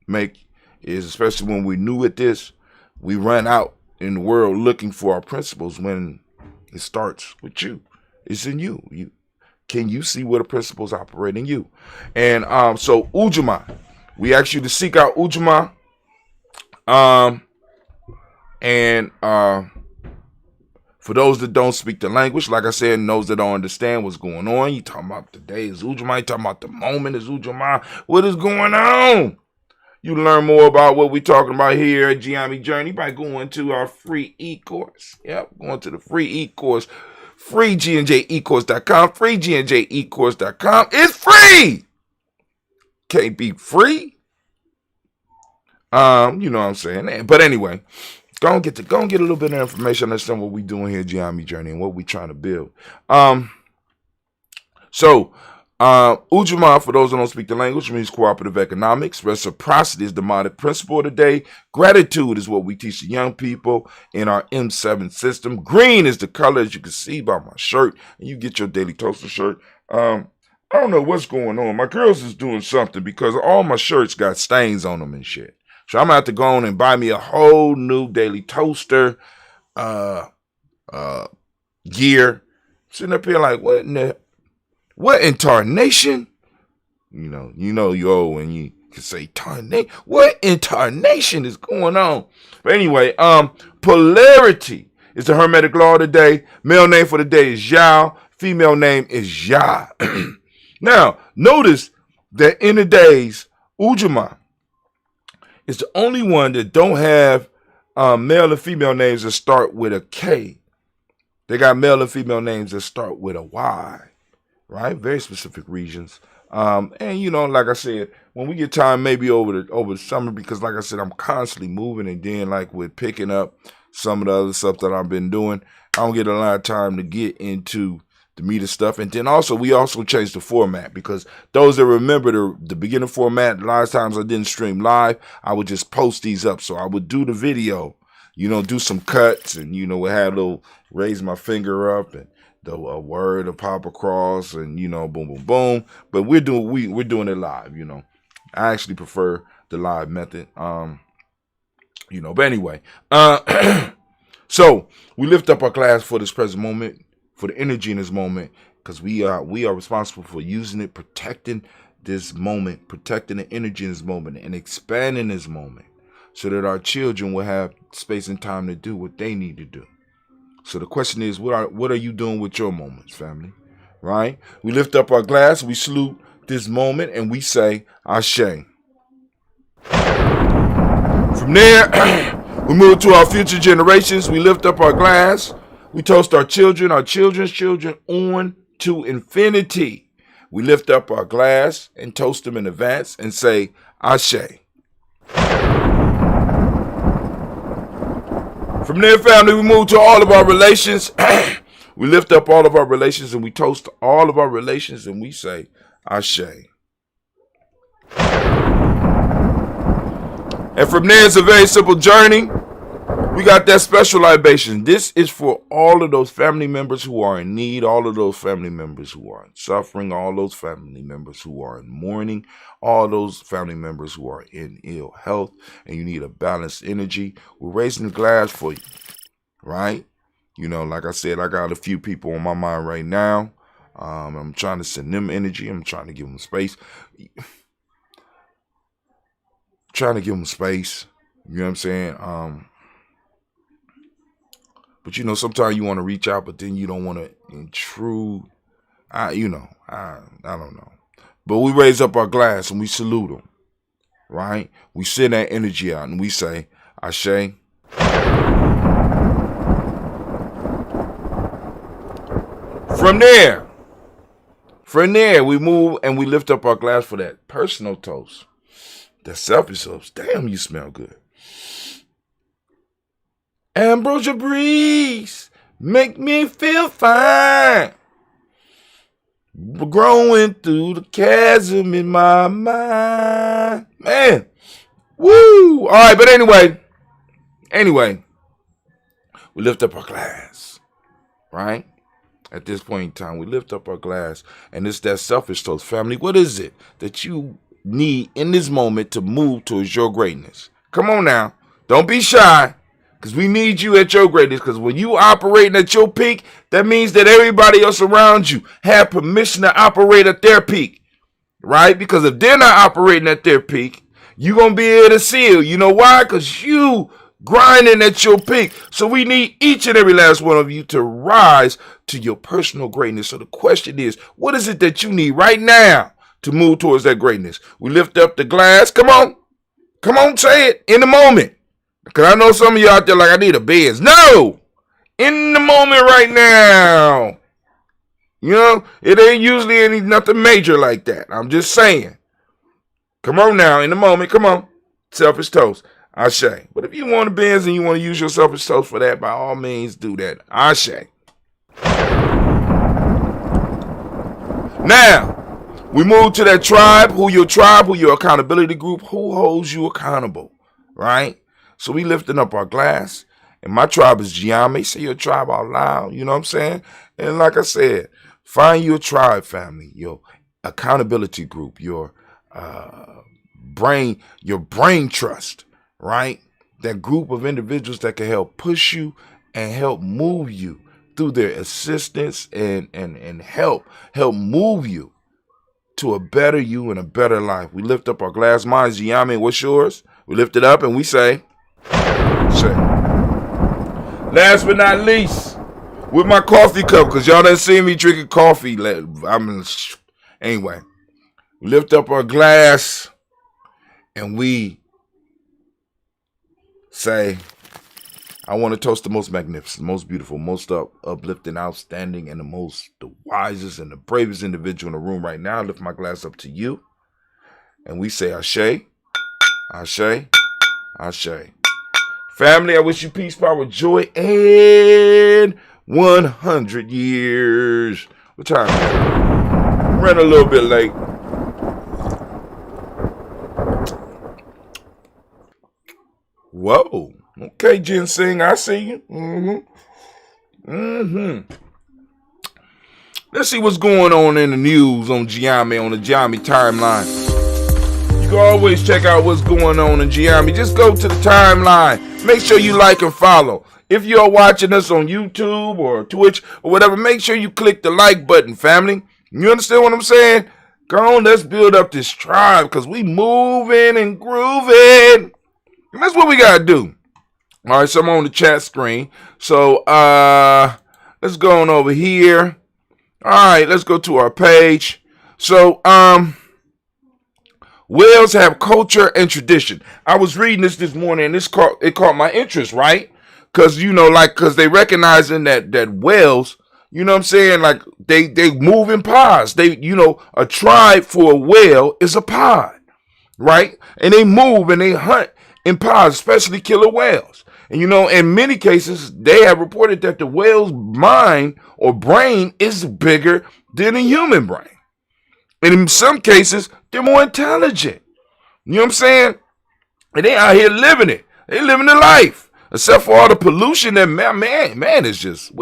S1: make is, especially when we're new at this, we run out in the world looking for our principles when it starts with you. It's in you. Can you see where the principles operate in you? And so Ujamaa, we ask you to seek out Ujamaa. For those that don't speak the language, like I said, and those that don't understand what's going on, you talking about the day is Ujamaa, you talking about the moment is Ujamaa. What is going on? You learn more about what we're talking about here at Ujamaa Journey by going to our free e-course. Yep, going to the free e-course. FreeGNJecourse.com. FreeGNJecourse.com. It's free. Can't be free. You know what I'm saying. But anyway, go and get a little bit of information, understand what we're doing here at Ujamaa Journey and what we're trying to build. Ujamaa, for those who don't speak the language, means cooperative economics. Reciprocity is the modern principle of the day. Gratitude is what we teach the young people in our M7 system. Green is the color, as you can see by my shirt. And you get your Daily Toaster shirt. I don't know what's going on. My girls is doing something because all my shirts got stains on them and shit. So I'm going to have to go on and buy me a whole new Daily Toaster gear. Sitting up here like, what in tarnation? You know you old when you can say tarnation. What in tarnation is going on? But anyway, polarity is the Hermetic law of the day. Male name for the day is Yao. Female name is Ya. Now, notice that in the days, Ujamaa is the only one that don't have male and female names that start with a K. They got male and female names that start with a Y. Right? Very specific regions. And like I said, when we get time, maybe over the summer, because like I said, I'm constantly moving, and then like with picking up some of the other stuff that I've been doing, I don't get a lot of time to get into the meat of stuff. And then we also changed the format, because those that remember the beginning format, a lot of times I didn't stream live. I would just post these up. So I would do the video, do some cuts, and we had a little raise my finger up and a word, a pop across, and boom, boom, boom. But we're doing it live. I actually prefer the live method. But anyway, so we lift up our glass for this present moment, for the energy in this moment, because we are responsible for using it, protecting this moment, protecting the energy in this moment, and expanding this moment, so that our children will have space and time to do what they need to do. So the question is, what are you doing with your moments, family? Right? We lift up our glass, we salute this moment, and we say, Ashe. From there, we move to our future generations. We lift up our glass. We toast our children, our children's children, on to infinity. We lift up our glass and toast them in advance and say, Ashe. From there, family, we move to all of our relations. We lift up all of our relations and we toast all of our relations and we say, Ashe. And from there, it's a very simple journey. We got that special libation. This is for all of those family members who are in need, all of those family members who are in suffering, all those family members who are in mourning, all those family members who are in ill health, and you need a balanced energy. We're raising the glass for you, right? You know, like I said, I got a few people on my mind right now. I'm trying to send them energy. I'm trying to give them space. Trying to give them space. You know what I'm saying? But you know, sometimes you want to reach out, but then you don't want to intrude. I don't know. But we raise up our glass and we salute them, right? We send that energy out and we say, Ashe. From there, we move and we lift up our glass for that personal toast. That selfish toast. Damn, you smell good. Ambrosia breeze, make me feel fine. Growing through the chasm in my mind. Man, woo. All right, but anyway, we lift up our glass, right? At this point in time, we lift up our glass, and it's that selfish toast. Family, what is it that you need in this moment to move towards your greatness? Come on now. Don't be shy, because we need you at your greatness, because when you operating at your peak, that means that everybody else around you have permission to operate at their peak, right? Because if they're not operating at their peak, you're going to be able to see it. You know why? Because you grinding at your peak. So we need each and every last one of you to rise to your personal greatness. So the question is, what is it that you need right now to move towards that greatness? We lift up the glass. Come on, say it in the moment. Because I know some of you out there like, I need a Benz. No, in the moment right now. You know, it ain't usually nothing major like that. I'm just saying. Come on now, in the moment. Come on. Selfish toast. Ashe. But if you want a Benz and you want to use your selfish toast for that, by all means, do that. Ashe. Now, we move to that tribe, who your accountability group, who holds you accountable, right? So we lifting up our glass, and my tribe is Ujamaa. Say your tribe out loud, you know what I'm saying? And like I said, find your tribe, family, your accountability group, your brain trust, right? That group of individuals that can help push you and help move you through their assistance and help move you to a better you and a better life. We lift up our glass. Mine's Ujamaa. What's yours? We lift it up and we say. Last but not least, with my coffee cup, because y'all done seen me drinking coffee. Anyway, we lift up our glass and we say, I want to toast the most magnificent, most beautiful, most uplifting, outstanding, and the wisest and the bravest individual in the room right now. I lift my glass up to you. And we say, Ashe, Ashe, Ashe. Family, I wish you peace, power, joy, and 100 years. What time is it? Ran a little bit late. Whoa. Okay, Ginseng, I see you. Let's see what's going on in the news on Ujamaa, on the Ujamaa timeline. You can always check out what's going on in Ujamaa. Just go to the timeline. Make sure you like and follow. If you're watching us on YouTube or Twitch or whatever, make sure you click the like button, family. You understand what I'm saying? Go on, let's build up this tribe, because we moving and grooving. And that's what we got to do. All right, so I'm on the chat screen. So let's go on over here. All right, let's go to our page. So whales have culture and tradition. I was reading this morning, and it caught my interest, right? Because because they recognizing that whales, you know what I'm saying, like they move in pods. A tribe for a whale is a pod, right? And they move and they hunt in pods, especially killer whales. And in many cases, they have reported that the whale's mind or brain is bigger than a human brain. And in some cases, they're more intelligent. You know what I'm saying? And they out here living it. They living the life. Except for all the pollution that man is just,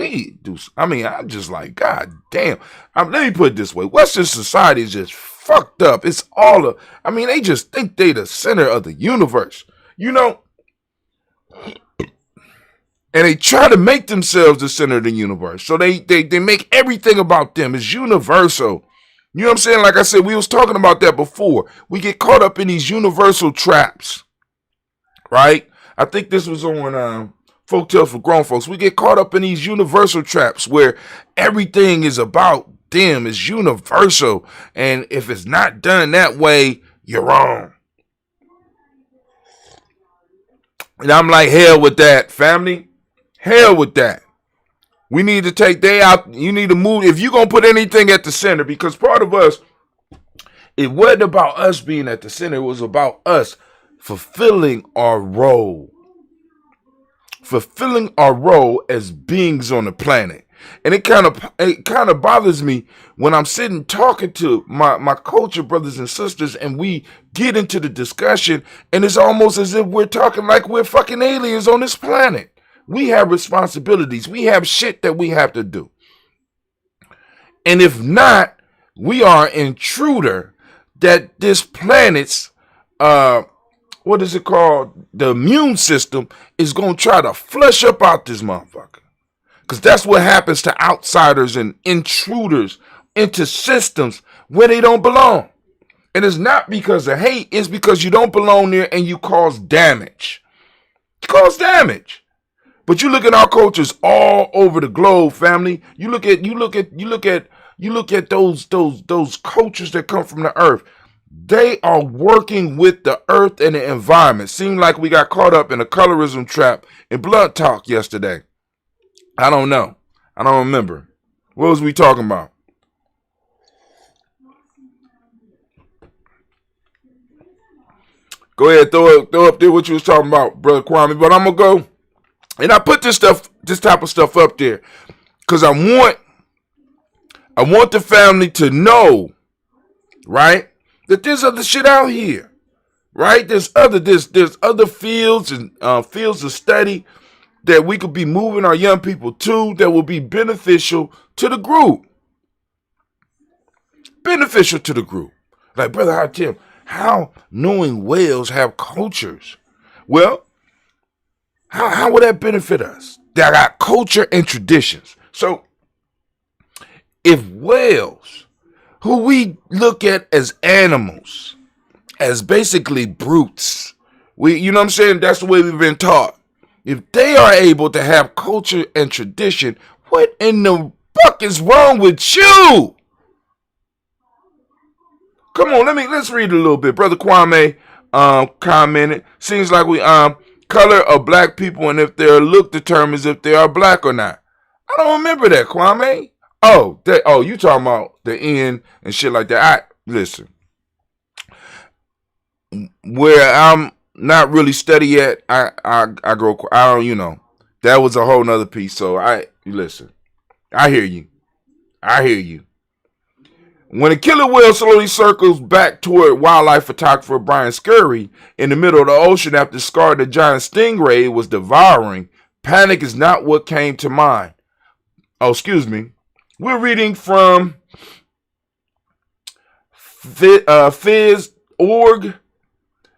S1: I'm just like, God damn. Let me put it this way. Western society is just fucked up. It's they just think they the center of the universe. And they try to make themselves the center of the universe. So they make everything about them. It's universal. You know what I'm saying? Like I said, we was talking about that before. We get caught up in these universal traps, right? I think this was on Folk Tales for Grown Folks. We get caught up in these universal traps where everything is about them. It's universal. And if it's not done that way, you're wrong. And I'm like, hell with that, family. Hell with that. We need to take day out. You need to move. If you're going to put anything at the center, because part of us, it wasn't about us being at the center. It was about us fulfilling our role. Fulfilling our role as beings on the planet. And it kind of bothers me when I'm sitting talking to my culture brothers and sisters, and we get into the discussion, and it's almost as if we're talking like we're fucking aliens on this planet. We have responsibilities. We have shit that we have to do. And if not, we are an intruder that this planet's, what is it called? The immune system is going to try to flush up out this motherfucker. Because that's what happens to outsiders and intruders into systems where they don't belong. And it's not because of hate. It's because you don't belong there and you cause damage. You cause damage. But you look at our cultures all over the globe, family. You look at those cultures that come from the earth. They are working with the earth and the environment. Seemed like we got caught up in a colorism trap in Blood Talk yesterday. I don't know. I don't remember. What was we talking about? Go ahead, throw up there what you was talking about, Brother Kwame. But I'm gonna go. And I put this type of stuff up there because I want the family to know, right, that there's other shit out here, right? There's other fields and fields of study that we could be moving our young people to that will be beneficial to the group. Beneficial to the group. Like, Brother Hatim, how knowing whales have cultures? Well, how would that benefit us? They got culture and traditions. So if whales, who we look at as animals, as basically brutes, you know what I'm saying? That's the way we've been taught. If they are able to have culture and tradition, what in the fuck is wrong with you? Come on, let's read a little bit. Brother Kwame commented, seems like we color of black people and if their look determines if they are black or not. I don't remember that, Kwame. You talking about the end and shit like that. Listen. Where I'm not really steady yet, I don't, you know. That was a whole nother piece. So listen. I hear you. When a killer whale slowly circles back toward wildlife photographer Brian Scurry in the middle of the ocean after discarding a giant stingray it was devouring, panic is not what came to mind. Oh, excuse me. We're reading from Phys.org,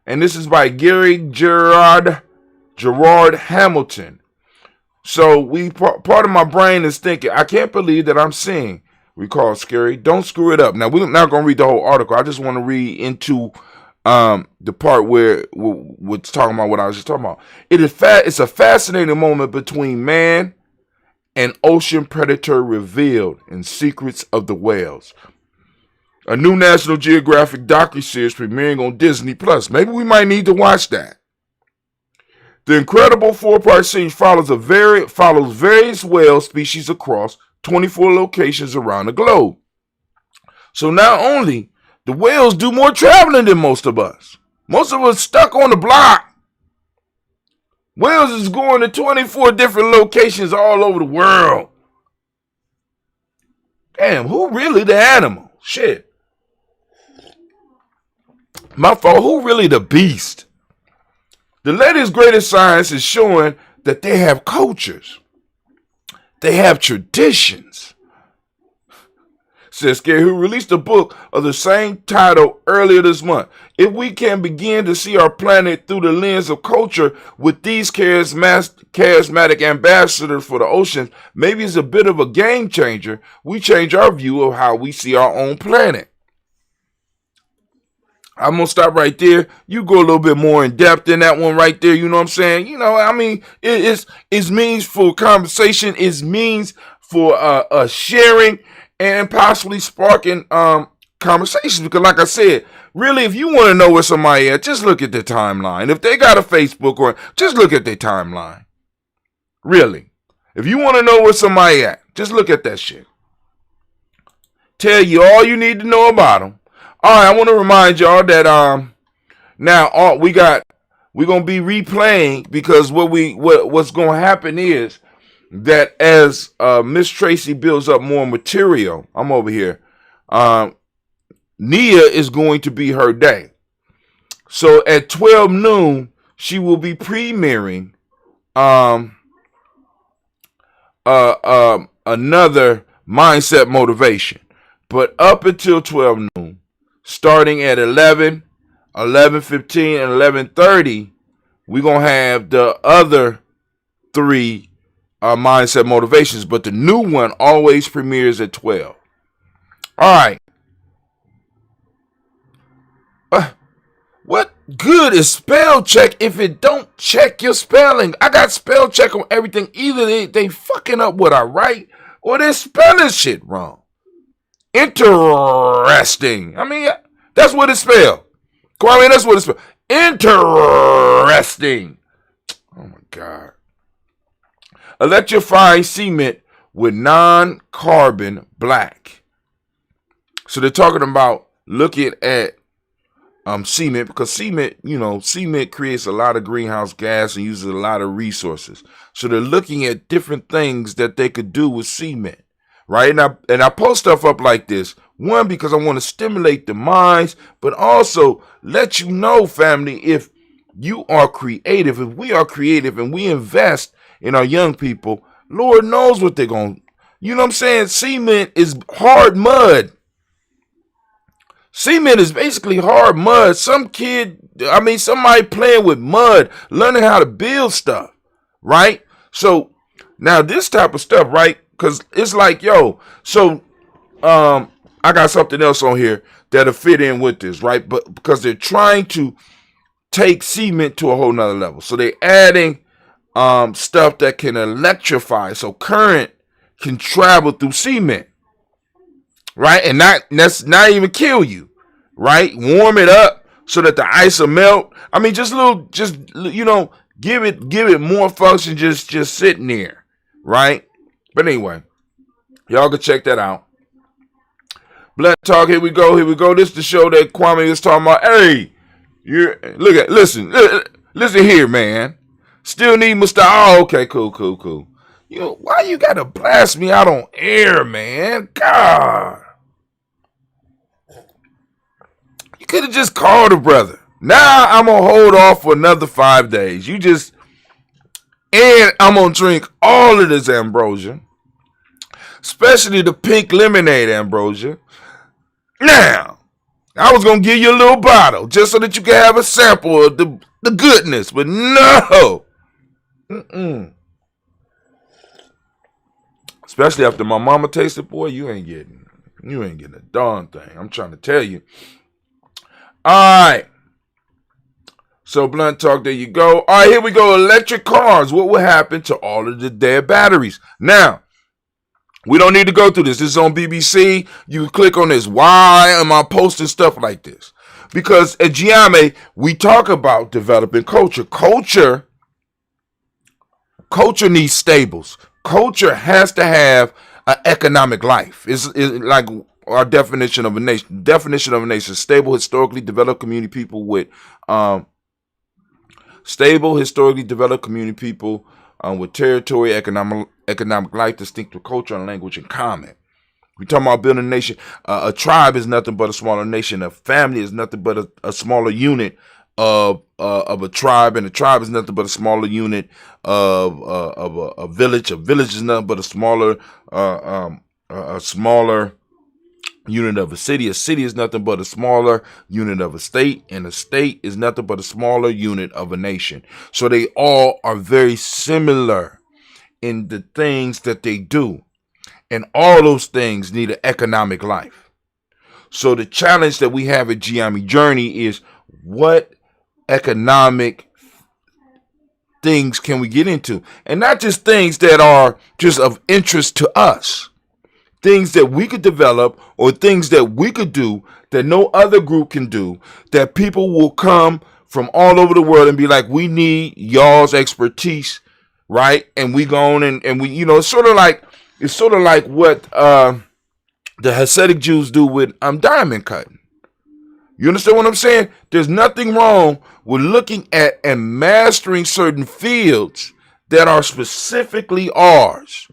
S1: and this is by Gary Gerard Hamilton. So part of my brain is thinking, I can't believe that I'm seeing. Recall Scary. Don't screw it up. Now, we're not going to read the whole article. I just want to read into the part where we're talking about what I was just talking about. It's a fascinating moment between man and ocean predator revealed in Secrets of the Whales. A new National Geographic docuseries premiering on Disney Plus. Maybe we might need to watch that. The incredible 4-part series follows various whale species across 24 locations around the globe. So not only the whales do more traveling than most of us. Most of us stuck on the block. Whales is going to 24 different locations all over the world. Damn, who really the animal? Shit. My fault, who really the beast? The latest greatest science is showing that they have cultures. They have traditions. says Scary, who released a book of the same title earlier this month. If we can begin to see our planet through the lens of culture with these charismatic ambassadors for the oceans, maybe it's a bit of a game changer. We change our view of how we see our own planet. I'm going to stop right there. You go a little bit more in depth in that one right there. You know what I'm saying? You know, I mean, it's means for conversation. It's means for sharing and possibly sparking conversations. Because like I said, really, if you want to know where somebody at, just look at their timeline. If they got a Facebook, or just look at their timeline. Really. If you want to know where somebody at, just look at that shit. Tell you all you need to know about them. All right, I want to remind y'all that now we're gonna be replaying, because what's gonna happen is that as Miss Tracy builds up more material, I'm over here. Nia is going to be her day. So at 12 noon, she will be premiering another mindset motivation. But up until 12 noon, starting at 11, 11:15, and 11:30, we're going to have the other three mindset motivations. But the new one always premieres at 12. All right. What good is spell check if it don't check your spelling? I got spell check on everything. Either they fucking up what I write, or they're spelling shit wrong. Interesting. I mean, that's what it's spelled. Kwame, that's what it's spelled. Interesting. Oh my God. Electrifying cement with non-carbon black. So they're talking about looking at cement, because cement creates a lot of greenhouse gas and uses a lot of resources. So they're looking at different things that they could do with cement, right? And I post stuff up like this, one, because I want to stimulate the minds, but also let you know, family, if you are creative, if we are creative and we invest in our young people, Lord knows what they're going to, you know what I'm saying? Cement is hard mud. Cement is basically hard mud. Somebody playing with mud, learning how to build stuff, right? So now this type of stuff, right? Because it's like, I got something else on here that'll fit in with this, right? But because they're trying to take cement to a whole nother level. So they're adding stuff that can electrify. So current can travel through cement. Right? And that's not even kill you, right? Warm it up so that the ice will melt. I mean, give it more function just sitting there, right? But anyway, y'all can check that out. Blunt Talk, here we go. This is the show that Kwame is talking about. Hey, listen here, man. Still need mustache. Oh, okay, cool. Why you gotta blast me out on air, man? God. You could have just called a brother. Now I'm going to hold off for another 5 days. And I'm going to drink all of this ambrosia, especially the pink lemonade ambrosia. Now, I was going to give you a little bottle just so that you can have a sample of the goodness, but no. Especially after my mama tasted, boy, you ain't getting a darn thing. I'm trying to tell you. All right. So Blunt Talk, there you go. All right, here we go. Electric cars. What will happen to all of the dead batteries? Now, we don't need to go through this. This is on BBC. You can click on this. Why am I posting stuff like this? Because at Ujamaa, we talk about developing culture. Culture needs stables. Culture has to have an economic life. It's like our definition of a nation. Definition of a nation: stable, historically developed community people with with territory, economic life, distinctive culture, and language in common. We talking about building a nation. A tribe is nothing but a smaller nation. A family is nothing but a smaller unit of a tribe, and a tribe is nothing but a smaller unit of a village. A village is nothing but a smaller unit of a city. A city is nothing but a smaller unit of a state, and a state is nothing but a smaller unit of a nation. So they all are very similar in the things that they do. And all those things need an economic life. So the challenge that we have at Ujamaa Journey is, what economic things can we get into? And not just things that are just of interest to us. Things that we could develop, or things that we could do that no other group can do, that people will come from all over the world and be like, we need y'all's expertise, right? And we go on and we, it's sort of like what the Hasidic Jews do with diamond cutting. You understand what I'm saying? There's nothing wrong with looking at and mastering certain fields that are specifically ours,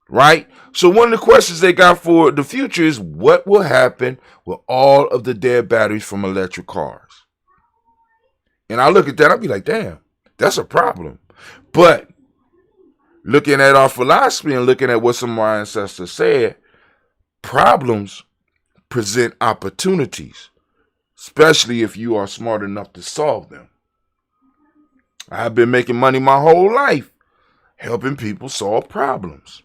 S1: right? So one of the questions they got for the future is, what will happen with all of the dead batteries from electric cars? And I look at that, I'll be like, damn, that's a problem. But looking at our philosophy and looking at what some of our ancestors said, problems present opportunities, especially if you are smart enough to solve them. I've been making money my whole life helping people solve problems.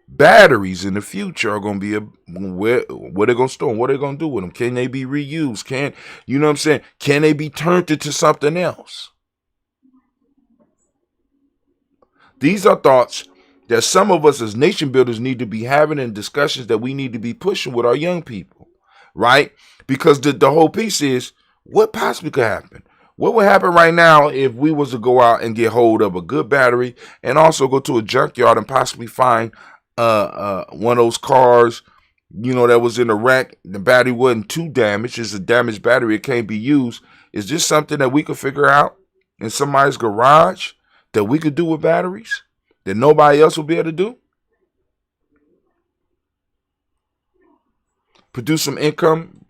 S1: Batteries in the future are going to be what are they going to store? What are they going to do with them? Can they be reused? Can they be turned into something else? These are thoughts that some of us as nation builders need to be having, and discussions that we need to be pushing with our young people, right? Because the whole piece is, what possibly could happen? What would happen right now if we was to go out and get hold of a good battery, and also go to a junkyard and possibly find one of those cars, that was in a wreck? The battery wasn't too damaged. It's a damaged battery. It can't be used. Is this something that we could figure out in somebody's garage that we could do with batteries that nobody else will be able to do? Produce some income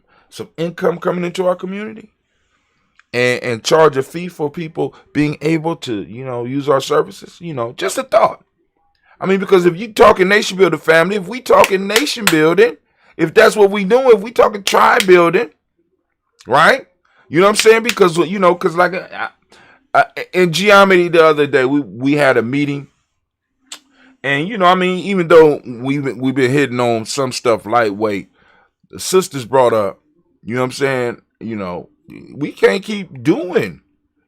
S1: coming into our community, and charge a fee for people being able to, use our services. Just a thought. I mean, because if you talking nation building, family, if we talking nation building, if that's what we doing, if we talking tribe building, right? You know what I'm saying? Because, because like in Geometry the other day, we had a meeting, and, even though we've been hitting on some stuff lightweight, the sisters brought up, you know what I'm saying? We can't keep doing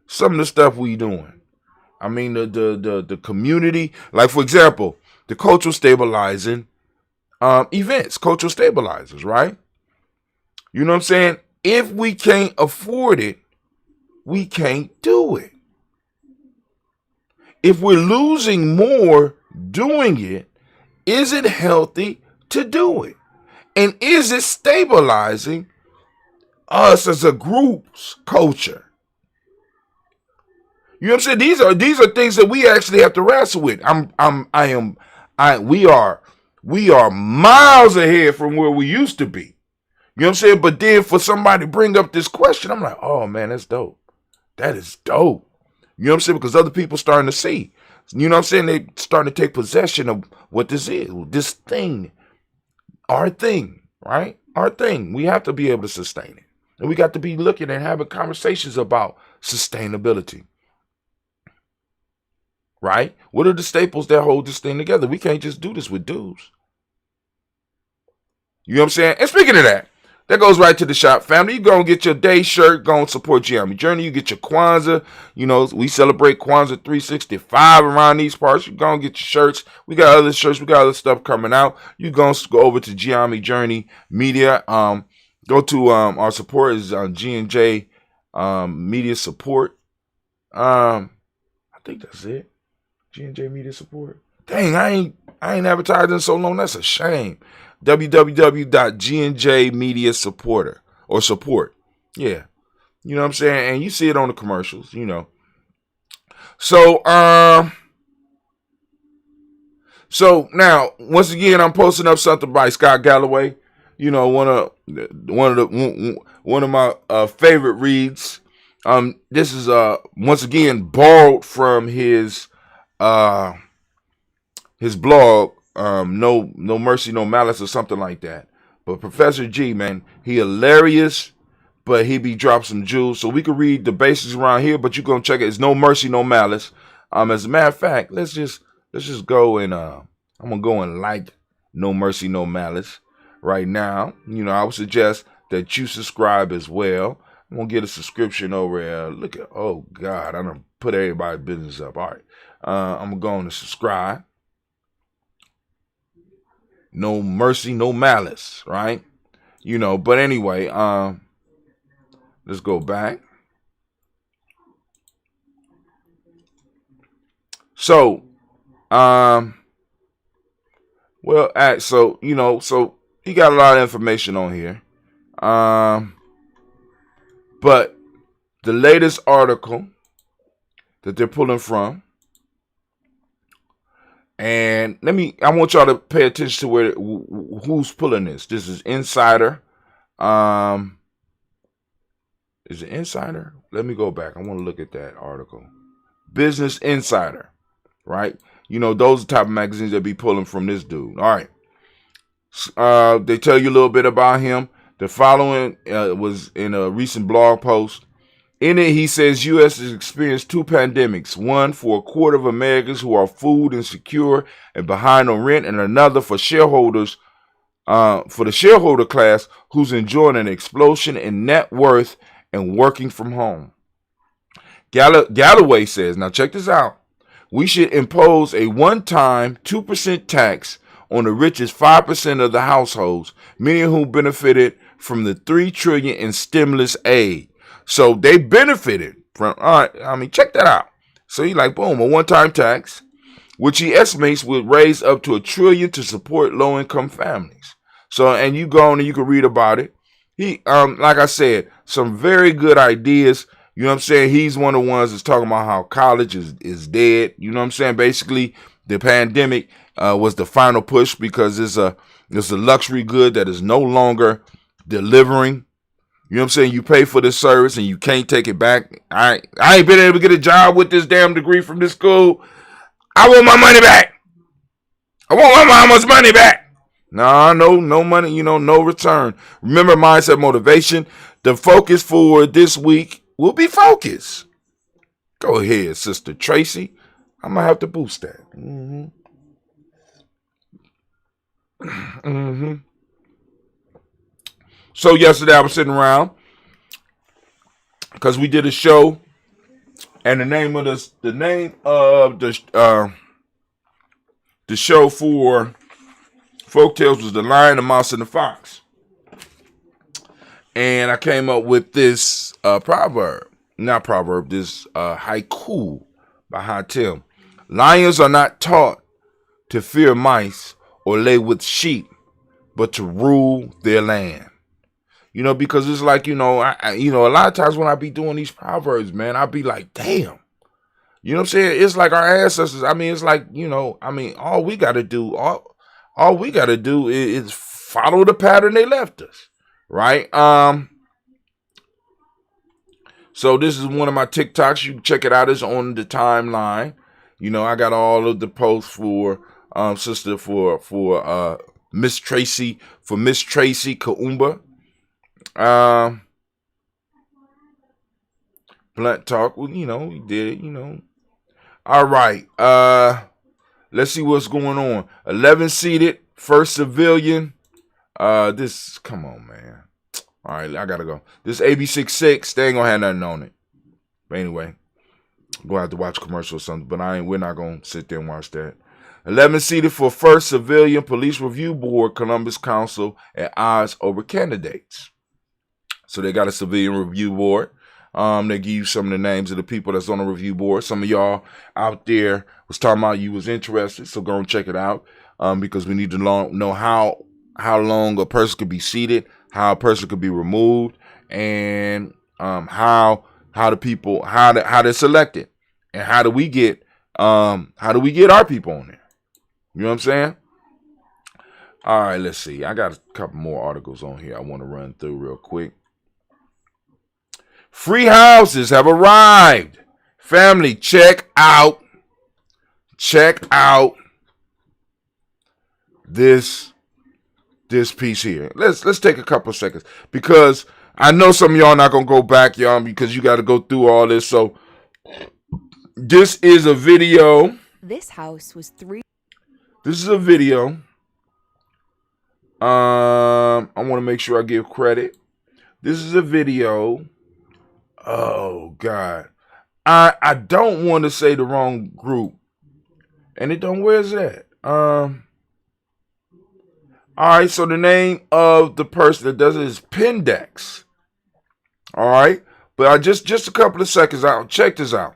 S1: some of the stuff we doing. I mean, the community, like, for example, the cultural stabilizing events, cultural stabilizers, right? You know what I'm saying? If we can't afford it, we can't do it. If we're losing more doing it, is it healthy to do it? And is it stabilizing us as a group's culture? You know what I'm saying? These are things that we actually have to wrestle with. We are miles ahead from where we used to be. You know what I'm saying? But then for somebody to bring up this question, I'm like, oh man, that's dope. That is dope. You know what I'm saying? Because other people starting to see. You know what I'm saying? They starting to take possession of what this is. This thing. Our thing, right? Our thing. We have to be able to sustain it. And we got to be looking and having conversations about sustainability. Right? What are the staples that hold this thing together? We can't just do this with dudes. You know what I'm saying? And speaking of that goes right to the shop, family. You go and get your day shirt. Go and support Ujamaa Journey. You get your Kwanzaa. We celebrate Kwanzaa 365 around these parts. You go and get your shirts. We got other shirts. We got other stuff coming out. You go over to Ujamaa Journey Media. Go to our support is G&J Media Support. I think that's it. G&J Media Support. Dang, I ain't advertising in so long. That's a shame. www.gnj Media Supporter or support. Yeah. You know what I'm saying? And you see it on the commercials, So now, once again, I'm posting up something by Scott Galloway. One of my favorite reads. This is once again borrowed from his his blog, No Mercy, No Malice, or something like that. But Professor G, man, he hilarious, but he be drop some jewels. So we can read the basics around here, but you gonna check it. It's No Mercy, No Malice. As a matter of fact, let's just go and I'm gonna go and like No Mercy, No Malice right now. I would suggest that you subscribe as well. I'm gonna get a subscription over here. Look at, oh God, I done put everybody's business up. All right, I'm gonna go on and subscribe. No Mercy, No Malice, right? But anyway, let's go back. So, so he got a lot of information on here. But the latest article that they're pulling from, and I want y'all to pay attention to who's pulling this. This is Insider. Is it Insider? Let me go back. I want to look at that article. Business Insider, right? Those are the type of magazines that be pulling from this dude. All right. They tell you a little bit about him. The following was in a recent blog post. In it, he says U.S. has experienced two pandemics, one for a quarter of Americans who are food insecure and behind on rent, and another for shareholders, for the shareholder class who's enjoying an explosion in net worth and working from home. Galloway says, now check this out, we should impose a one-time 2% tax on the richest 5% of the households, many of whom benefited from the $3 trillion in stimulus aid. So they benefited from, all right, check that out. So he like, boom, a one-time tax, which he estimates would raise up to $1 trillion to support low-income families. So, and you go on and you can read about it. He, like I said, some very good ideas. You know what I'm saying? He's one of the ones that's talking about how college is dead. You know what I'm saying? Basically, the pandemic was the final push because it's a luxury good that is no longer delivering. You know what I'm saying? You pay for this service and you can't take it back. I ain't been able to get a job with this damn degree from this school. I want my money back. I want my mama's money back. No money, no return. Remember mindset motivation. The focus for this week will be focus. Go ahead, Sister Tracy. I'm going to have to boost that. So yesterday I was sitting around because we did a show, and the name of the show for Folktales was The Lion, the Mouse, and the Fox. And I came up with this this haiku by Hatim. Lions are not taught to fear mice or lay with sheep, but to rule their land. Because it's like, a lot of times when I be doing these proverbs, man, I be like, damn. You know what I'm saying? It's like our ancestors. It's like, all we got to do, all we got to do is follow the pattern they left us. Right? So this is one of my TikToks. You can check it out. It's on the timeline. I got all of the posts for Miss Tracy Kaumba. Blunt talk. Well, we did it, All right. Let's see what's going on. 11 seated, first civilian. Come on, man. All right, I gotta go. This AB66, they ain't gonna have nothing on it. But anyway, gonna have to watch commercial or something. But we're not gonna sit there and watch that. 11 seated for first civilian police review board. Columbus Council at odds over candidates. So they got a civilian review board. They give you some of the names of the people that's on the review board. Some of y'all out there was talking about you was interested, so go and check it out. Because we need to know how long a person could be seated, how a person could be removed, and how they're selected, and how do we get our people on there? You know what I'm saying? All right, let's see. I got a couple more articles on here I want to run through real quick. Free houses have arrived. Family, check out this piece here. Let's take a couple of seconds, because I know some of y'all not gonna go back, y'all, because you got to go through all this. So this is a video.
S12: This house was
S1: This is a video. I want to make sure I give credit. This is a video. Oh God, I don't want to say the wrong group, and it don't. Where's that? All right. So the name of the person that does it is Pendex. All right, but I just a couple of seconds out. Check this out.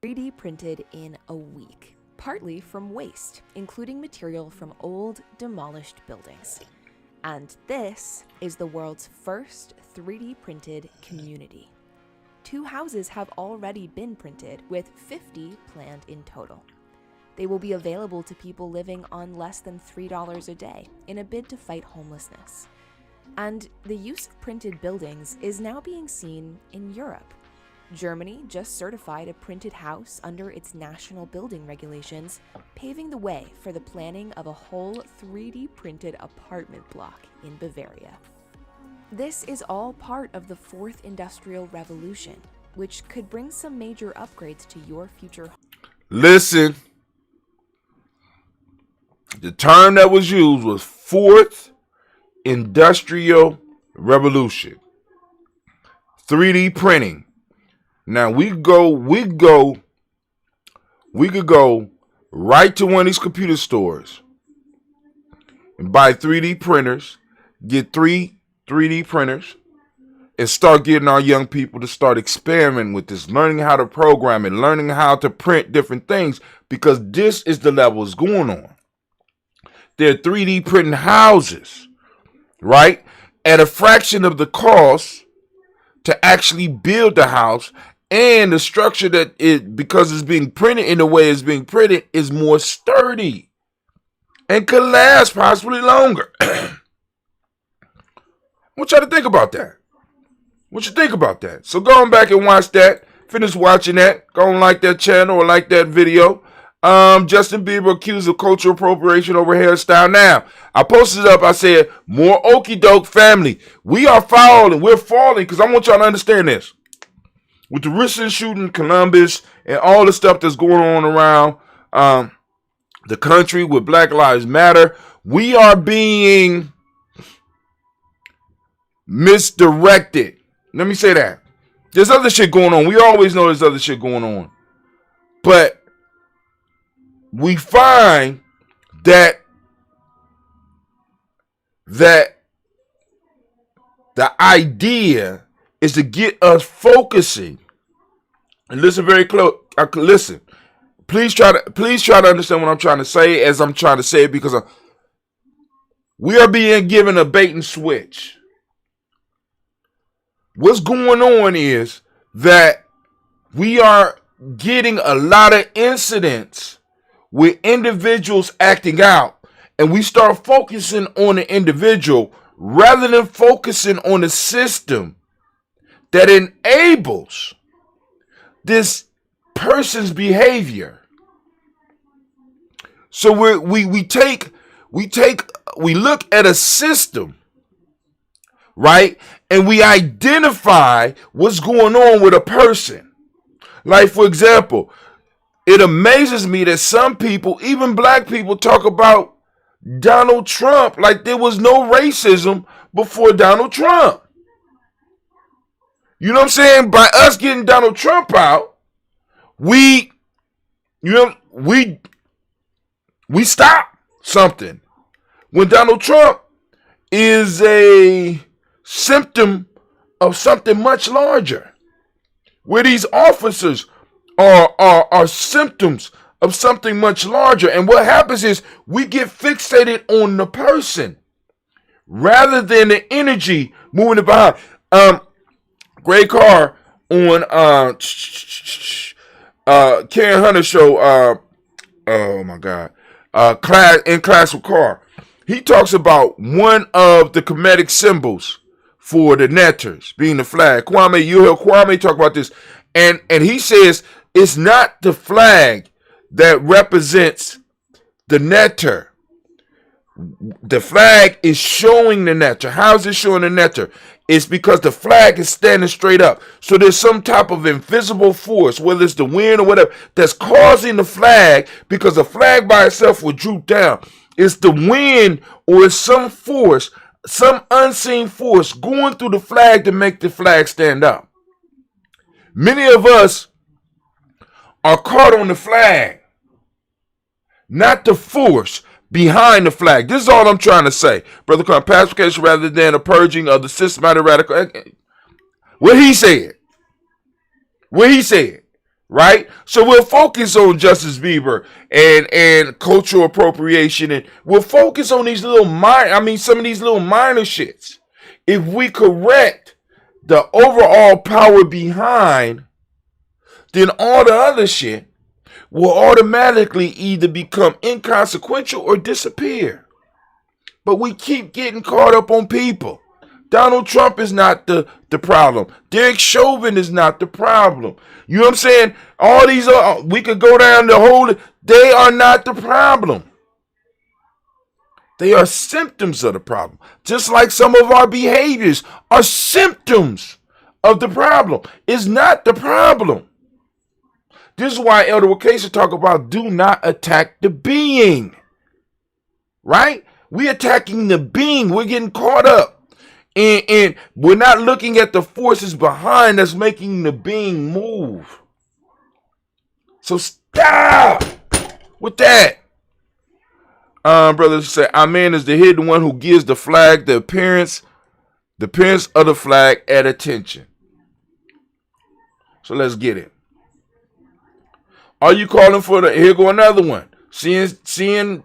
S12: 3D printed in a week, partly from waste, including material from old, demolished buildings. And this is the world's first 3D printed community. 2 houses have already been printed, with 50 planned in total. They will be available to people living on less than $3 a day in a bid to fight homelessness. And the use of printed buildings is now being seen in Europe. Germany just certified a printed house under its national building regulations, paving the way for the planning of a whole 3D printed apartment block in Bavaria. This is all part of the 4th Industrial Revolution, which could bring some major upgrades to your future home.
S1: Listen, the term that was used was 4th Industrial Revolution. 3D printing. Now we could go right to one of these computer stores and buy 3D printers, get 3D printers, and start getting our young people to start experimenting with this, learning how to program it, learning how to print different things, because this is the level it's going on. They're 3D printing houses, right? At a fraction of the cost to actually build the house. And the structure that it, because it's being printed in the way it's being printed, is more sturdy and could last possibly longer. I want y'all to think about that. What you think about that? So go on back and watch that. Finish watching that. Go and like that channel or like that video. Justin Bieber accused of cultural appropriation over hairstyle. Now, I posted up, I said, more okie doke family. We are falling. We're falling, because I want y'all to understand this. With the recent shooting in Columbus and all the stuff that's going on around the country with Black Lives Matter, we are being misdirected. Let me say that. There's other shit going on. We always know there's other shit going on. But we find that the idea is to get us focusing. And listen very close. Listen. Please try to understand what I'm trying to say as I'm trying to say it, because we are being given a bait and switch. What's going on is that we are getting a lot of incidents with individuals acting out, and we start focusing on the individual rather than focusing on the system that enables this person's behavior. So we look at a system, right? And we identify what's going on with a person. Like, for example, it amazes me that some people, even black people, talk about Donald Trump like there was no racism before Donald Trump. You know what I'm saying? By us getting Donald Trump out, we stop something. When Donald Trump is a symptom of something much larger, where these officers are symptoms of something much larger. And what happens is we get fixated on the person rather than the energy moving it behind. Great Carr on Karen Hunter show, oh my God, Class with Carr. He talks about one of the comedic symbols for the netters being the flag. You hear Kwame talk about this, and he says it's not the flag that represents the netter. The flag is showing the nectar. How is it showing the nectar? It's because the flag is standing straight up. So there's some type of invisible force, whether it's the wind or whatever, that's causing the flag, because the flag by itself will droop down. It's the wind or it's some force, some unseen force going through the flag to make the flag stand up. Many of us are caught on the flag, not the force behind the flag. This is all I'm trying to say. Brother Khan, pacification rather than a purging of the systematic radical. What he said. Right? So we'll focus on Justice Bieber and cultural appropriation, and we'll focus on these little some of these little minor shits. If we correct the overall power behind, then all the other shit will automatically either become inconsequential or disappear. But we keep getting caught up on people. Donald Trump is not the problem. Derek Chauvin is not the problem. You know what I'm saying? All these, we could go down the whole, they are not the problem. They are symptoms of the problem. Just like some of our behaviors are symptoms of the problem. It's not the problem. This is why Elder Wakesha talk about do not attack the being. Right? We're attacking the being. We're getting caught up. And we're not looking at the forces behind that's making the being move. So stop with that. Brothers say, Amen is the hidden one who gives the flag the appearance of the flag at attention. So let's get it. Are you calling for the, here go another one. CNN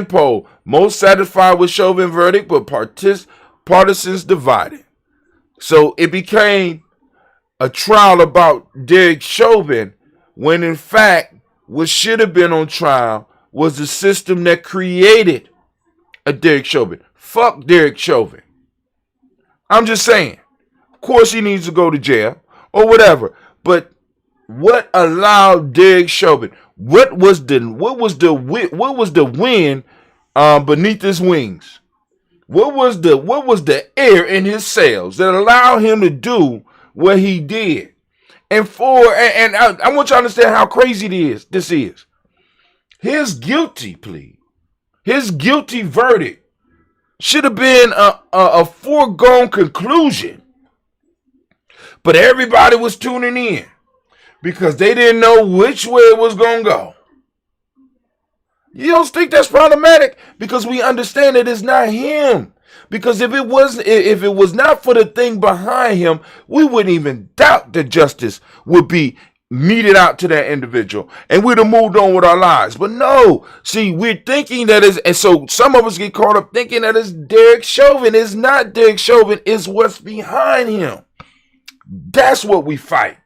S1: poll, most satisfied with Chauvin verdict, but partisans divided. So it became a trial about Derek Chauvin, when in fact what should have been on trial was the system that created a Derek Chauvin. Fuck Derek Chauvin. I'm just saying. Of course he needs to go to jail or whatever. But what allowed Derek Chauvin? What was the wind beneath his wings? What was the air in his sails that allowed him to do what he did? And I want you to understand how crazy this is. His guilty plea, his guilty verdict should have been a foregone conclusion. But everybody was tuning in because they didn't know which way it was going to go. You don't think that's problematic? Because we understand that it's not him. Because if it was not for the thing behind him, we wouldn't even doubt that justice would be meted out to that individual, and we'd have moved on with our lives. But no, see, we're thinking that is, and so some of us get caught up thinking that it's Derek Chauvin. It's not Derek Chauvin. It's what's behind him. That's what we fight.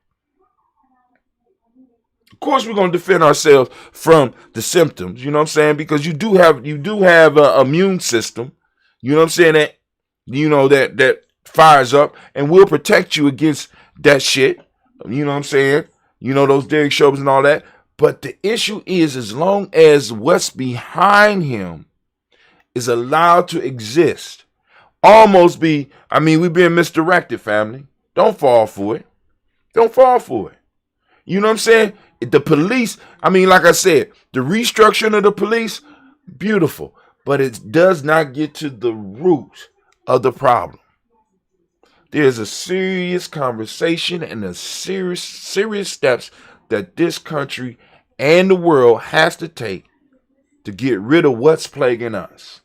S1: Of course, we're going to defend ourselves from the symptoms, you know what I'm saying? Because you do have an immune system, you know what I'm saying, that, you know, that fires up and will protect you against that shit, you know what I'm saying? You know, those Derek Chauvins and all that. But the issue is, as long as what's behind him is allowed to exist, we're being misdirected, family. Don't fall for it. Don't fall for it. You know what I'm saying? The police, like I said, the restructuring of the police, beautiful. But it does not get to the root of the problem. There's a serious conversation and a serious steps that this country and the world has to take to get rid of what's plaguing us.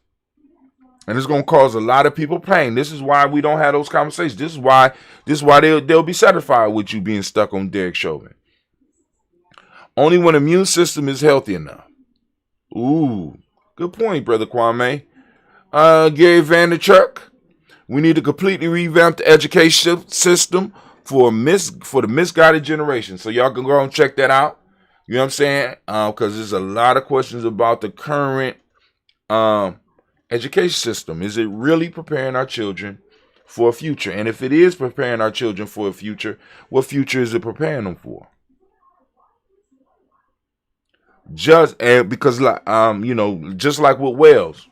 S1: And it's going to cause a lot of people pain. This is why we don't have those conversations. This is why they'll be satisfied with you being stuck on Derek Chauvin. Only when the immune system is healthy enough. Ooh, good point, Brother Kwame. Gary Vaynerchuk, we need to completely revamp the education system for the misguided generation. So y'all can go and check that out. You know what I'm saying? Because there's a lot of questions about the current education system. Is it really preparing our children for a future? And if it is preparing our children for a future, what future is it preparing them for? Just like with Wales,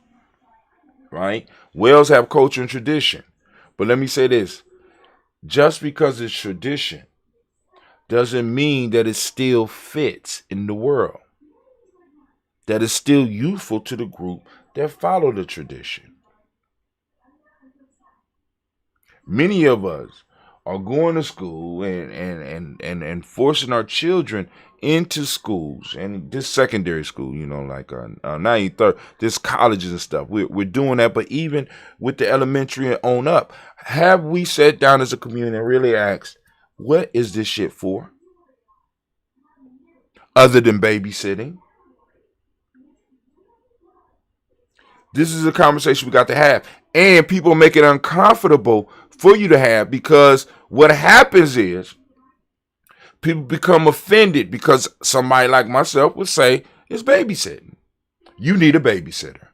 S1: right? Wells have culture and tradition. But let me say this. Just because it's tradition doesn't mean that it still fits in the world, that it's still useful to the group that follow the tradition. Many of us are going to school and forcing our children into schools and this secondary school, like not even third, this colleges and stuff. We're doing that, but even with the elementary and on up, have we sat down as a community and really asked, what is this shit for? Other than babysitting. This is a conversation we got to have. And people make it uncomfortable for you to have, because what happens is people become offended because somebody like myself would say it's babysitting. You need a babysitter.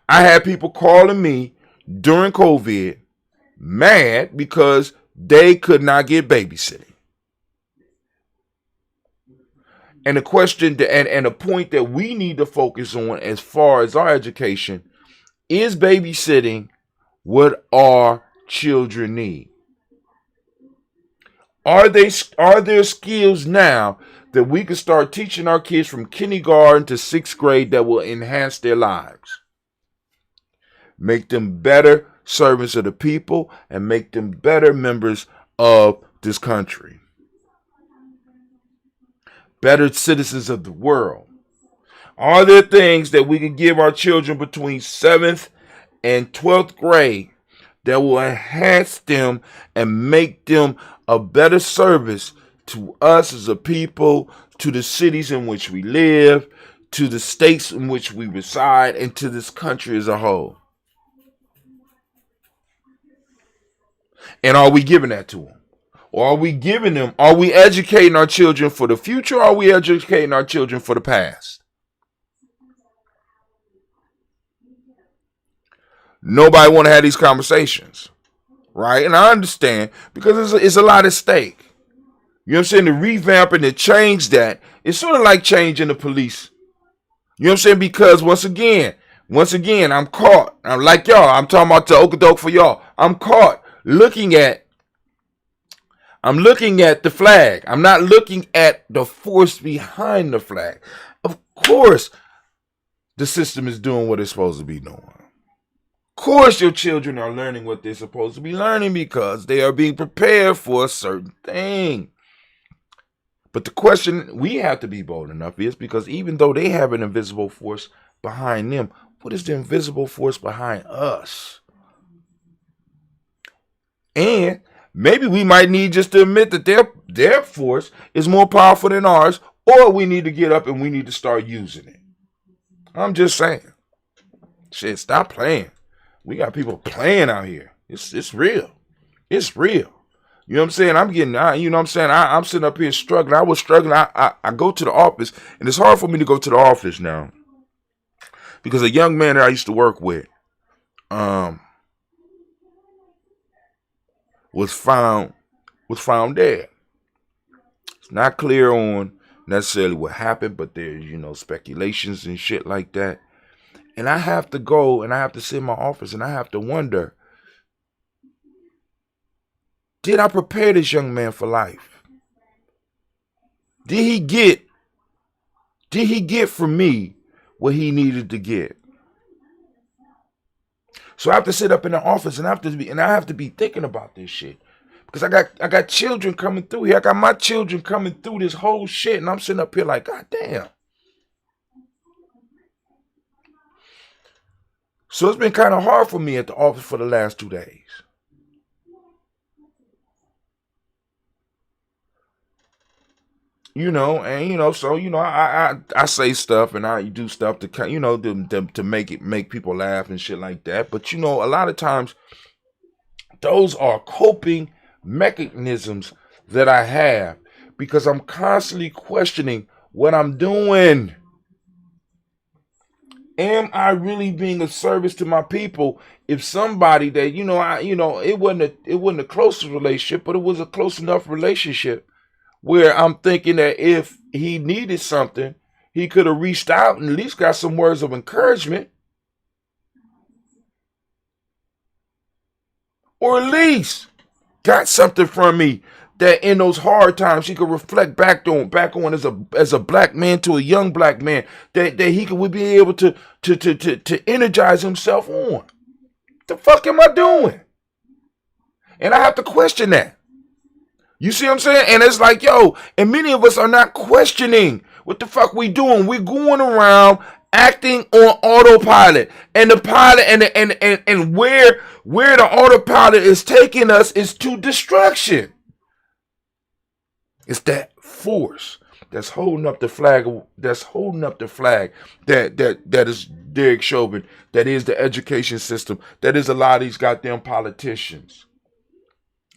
S1: I had people calling me during COVID mad because they could not get babysitting. And the question and the point that we need to focus on as far as our education is babysitting what our children need. Are there skills now that we can start teaching our kids from kindergarten to 6th grade that will enhance their lives? Make them better servants of the people and make them better members of this country. Better citizens of the world. Are there things that we can give our children between 7th and 12th grade that will enhance them and make them a better service to us as a people, to the cities in which we live, to the states in which we reside, and to this country as a whole? And are we giving that to them? Or are we educating our children for the future, or are we educating our children for the past? Nobody want to have these conversations, right? And I understand, because it's a lot at stake. You know what I'm saying? To revamp and to change that, it's sort of like changing the police. You know what I'm saying? Because once again, I'm caught. I'm like y'all. I'm talking about the Okadoke for y'all. I'm caught looking at the flag. I'm not looking at the force behind the flag. Of course, the system is doing what it's supposed to be doing. Of course, your children are learning what they're supposed to be learning because they are being prepared for a certain thing. But the question we have to be bold enough is, because even though they have an invisible force behind them, what is the invisible force behind us? And maybe we might need just to admit that their force is more powerful than ours, or we need to get up and we need to start using it. I'm just saying. Shit, stop playing. We got people playing out here. It's real. It's real. You know what I'm saying? I'm sitting up here struggling. I was struggling. I go to the office, and it's hard for me to go to the office now, because a young man that I used to work with was found dead. It's not clear on necessarily what happened, but there's speculations and shit like that. And I have to go and I have to sit in my office and I have to wonder, did I prepare this young man for life? Did he get from me what he needed to get? So I have to sit up in the office and I have to be thinking about this shit. Because I got children coming through here. I got my children coming through this whole shit, and I'm sitting up here like, God damn. So it's been kind of hard for me at the office for the last 2 days. I say stuff and I do stuff to make people laugh and shit like that. But a lot of times those are coping mechanisms that I have, because I'm constantly questioning what I'm doing. Am I really being of service to my people? If somebody that it wasn't a close relationship, but it was a close enough relationship where I'm thinking that if he needed something, he could have reached out and at least got some words of encouragement. or at least got something from me that in those hard times he could reflect back on as a black man to a young black man that would be able to energize himself on. The fuck am I doing? And I have to question that. You see what I'm saying? And it's like, yo, and many of us are not questioning what the fuck we doing. We're going around acting on autopilot, and the pilot and where the autopilot is taking us is to destruction. It's that force that's holding up the flag. That is Derek Chauvin. That is the education system. That is a lot of these goddamn politicians.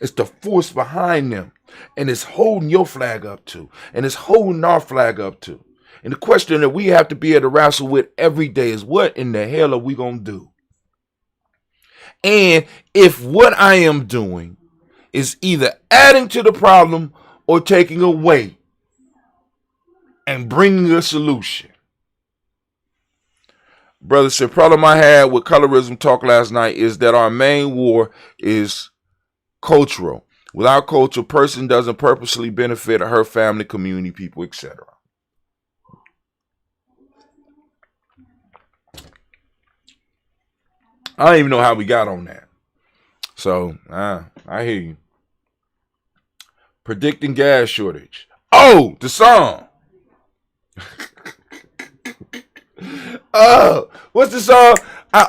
S1: It's the force behind them, and it's holding your flag up too, and it's holding our flag up too. And the question that we have to be able to wrestle with every day is, what in the hell are we gonna do? And if what I am doing is either adding to the problem or taking away and bringing a solution. Brothers, the problem I had with colorism talk last night is that our main war is cultural. Without culture, a person doesn't purposely benefit her family, community, people, etc. I don't even know how we got on that. So, I hear you. Predicting gas shortage. Oh, the song. Oh, what's the song?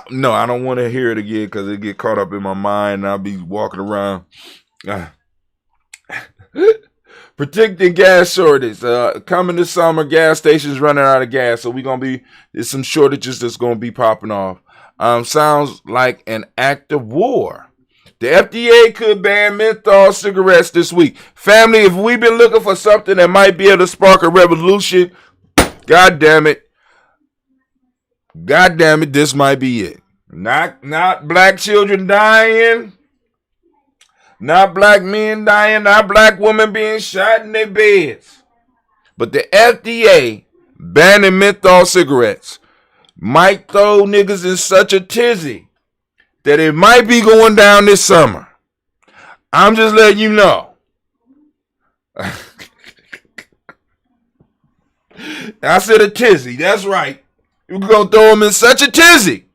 S1: No, I don't want to hear it again because it get caught up in my mind and I'll be walking around. Predicting gas shortage. Coming this summer, gas stations running out of gas. So there's some shortages that's going to be popping off. Sounds like an act of war. The FDA could ban menthol cigarettes this week. Family, if we've been looking for something that might be able to spark a revolution, God damn it, this might be it. Not black children dying, not black men dying, not black women being shot in their beds. But the FDA banning menthol cigarettes might throw niggas in such a tizzy that it might be going down this summer. I'm just letting you know. I said a tizzy. That's right. You're going to throw them in such a tizzy.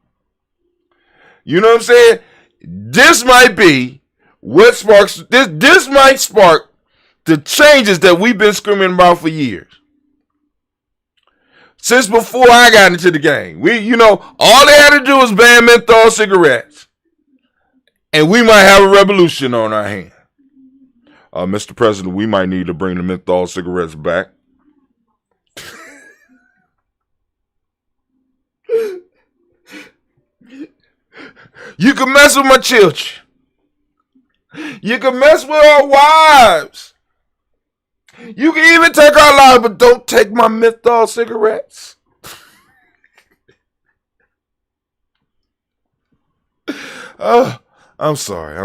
S1: You know what I'm saying? This might be what sparks, this might spark the changes that we've been screaming about for years. Since before I got into the game. All they had to do was ban menthol cigarettes. And we might have a revolution on our hands. Mr. President, we might need to bring the menthol cigarettes back. You can mess with my children. You can mess with our wives. You can even take our lives, but don't take my menthol cigarettes. Oh, I'm sorry.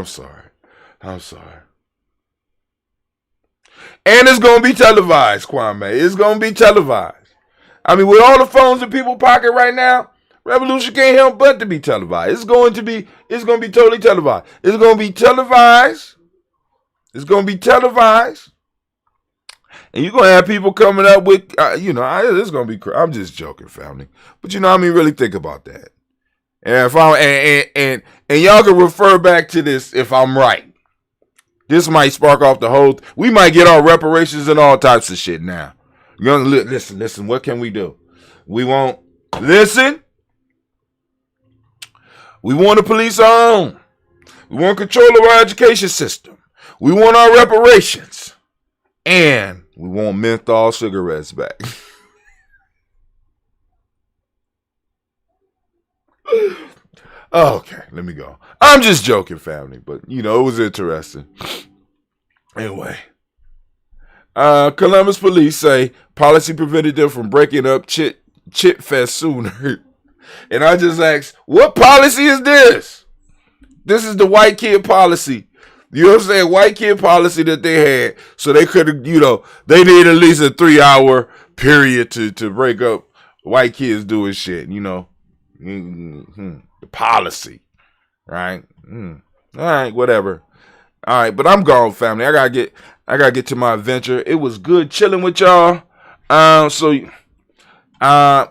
S1: And it's going to be televised, Kwame. It's going to be televised. I mean, with all the phones in people's pocket right now, revolution can't help but to be televised. It's going to be totally televised. It's going to be televised. And you're going to have people coming up with, it's going to be, I'm just joking, family. But really think about that. And if and y'all can refer back to this if I'm right. This might spark off the whole, we might get our reparations and all types of shit now. Listen, what can we do? We want the police our own. We want control of our education system. We want our reparations. And we want menthol cigarettes back. Okay, let me go. I'm just joking, family, but it was interesting. Anyway, Columbus police say policy prevented them from breaking up Chit Fest sooner. And I just asked, what policy is this? This is the white kid policy. You know what I'm saying? White kid policy that they had. So they could have, they need at least a 3-hour period to break up white kids doing shit, The policy, right? All right, whatever. All right, but I'm gone, family. I gotta get to my adventure. It was good chilling with y'all. So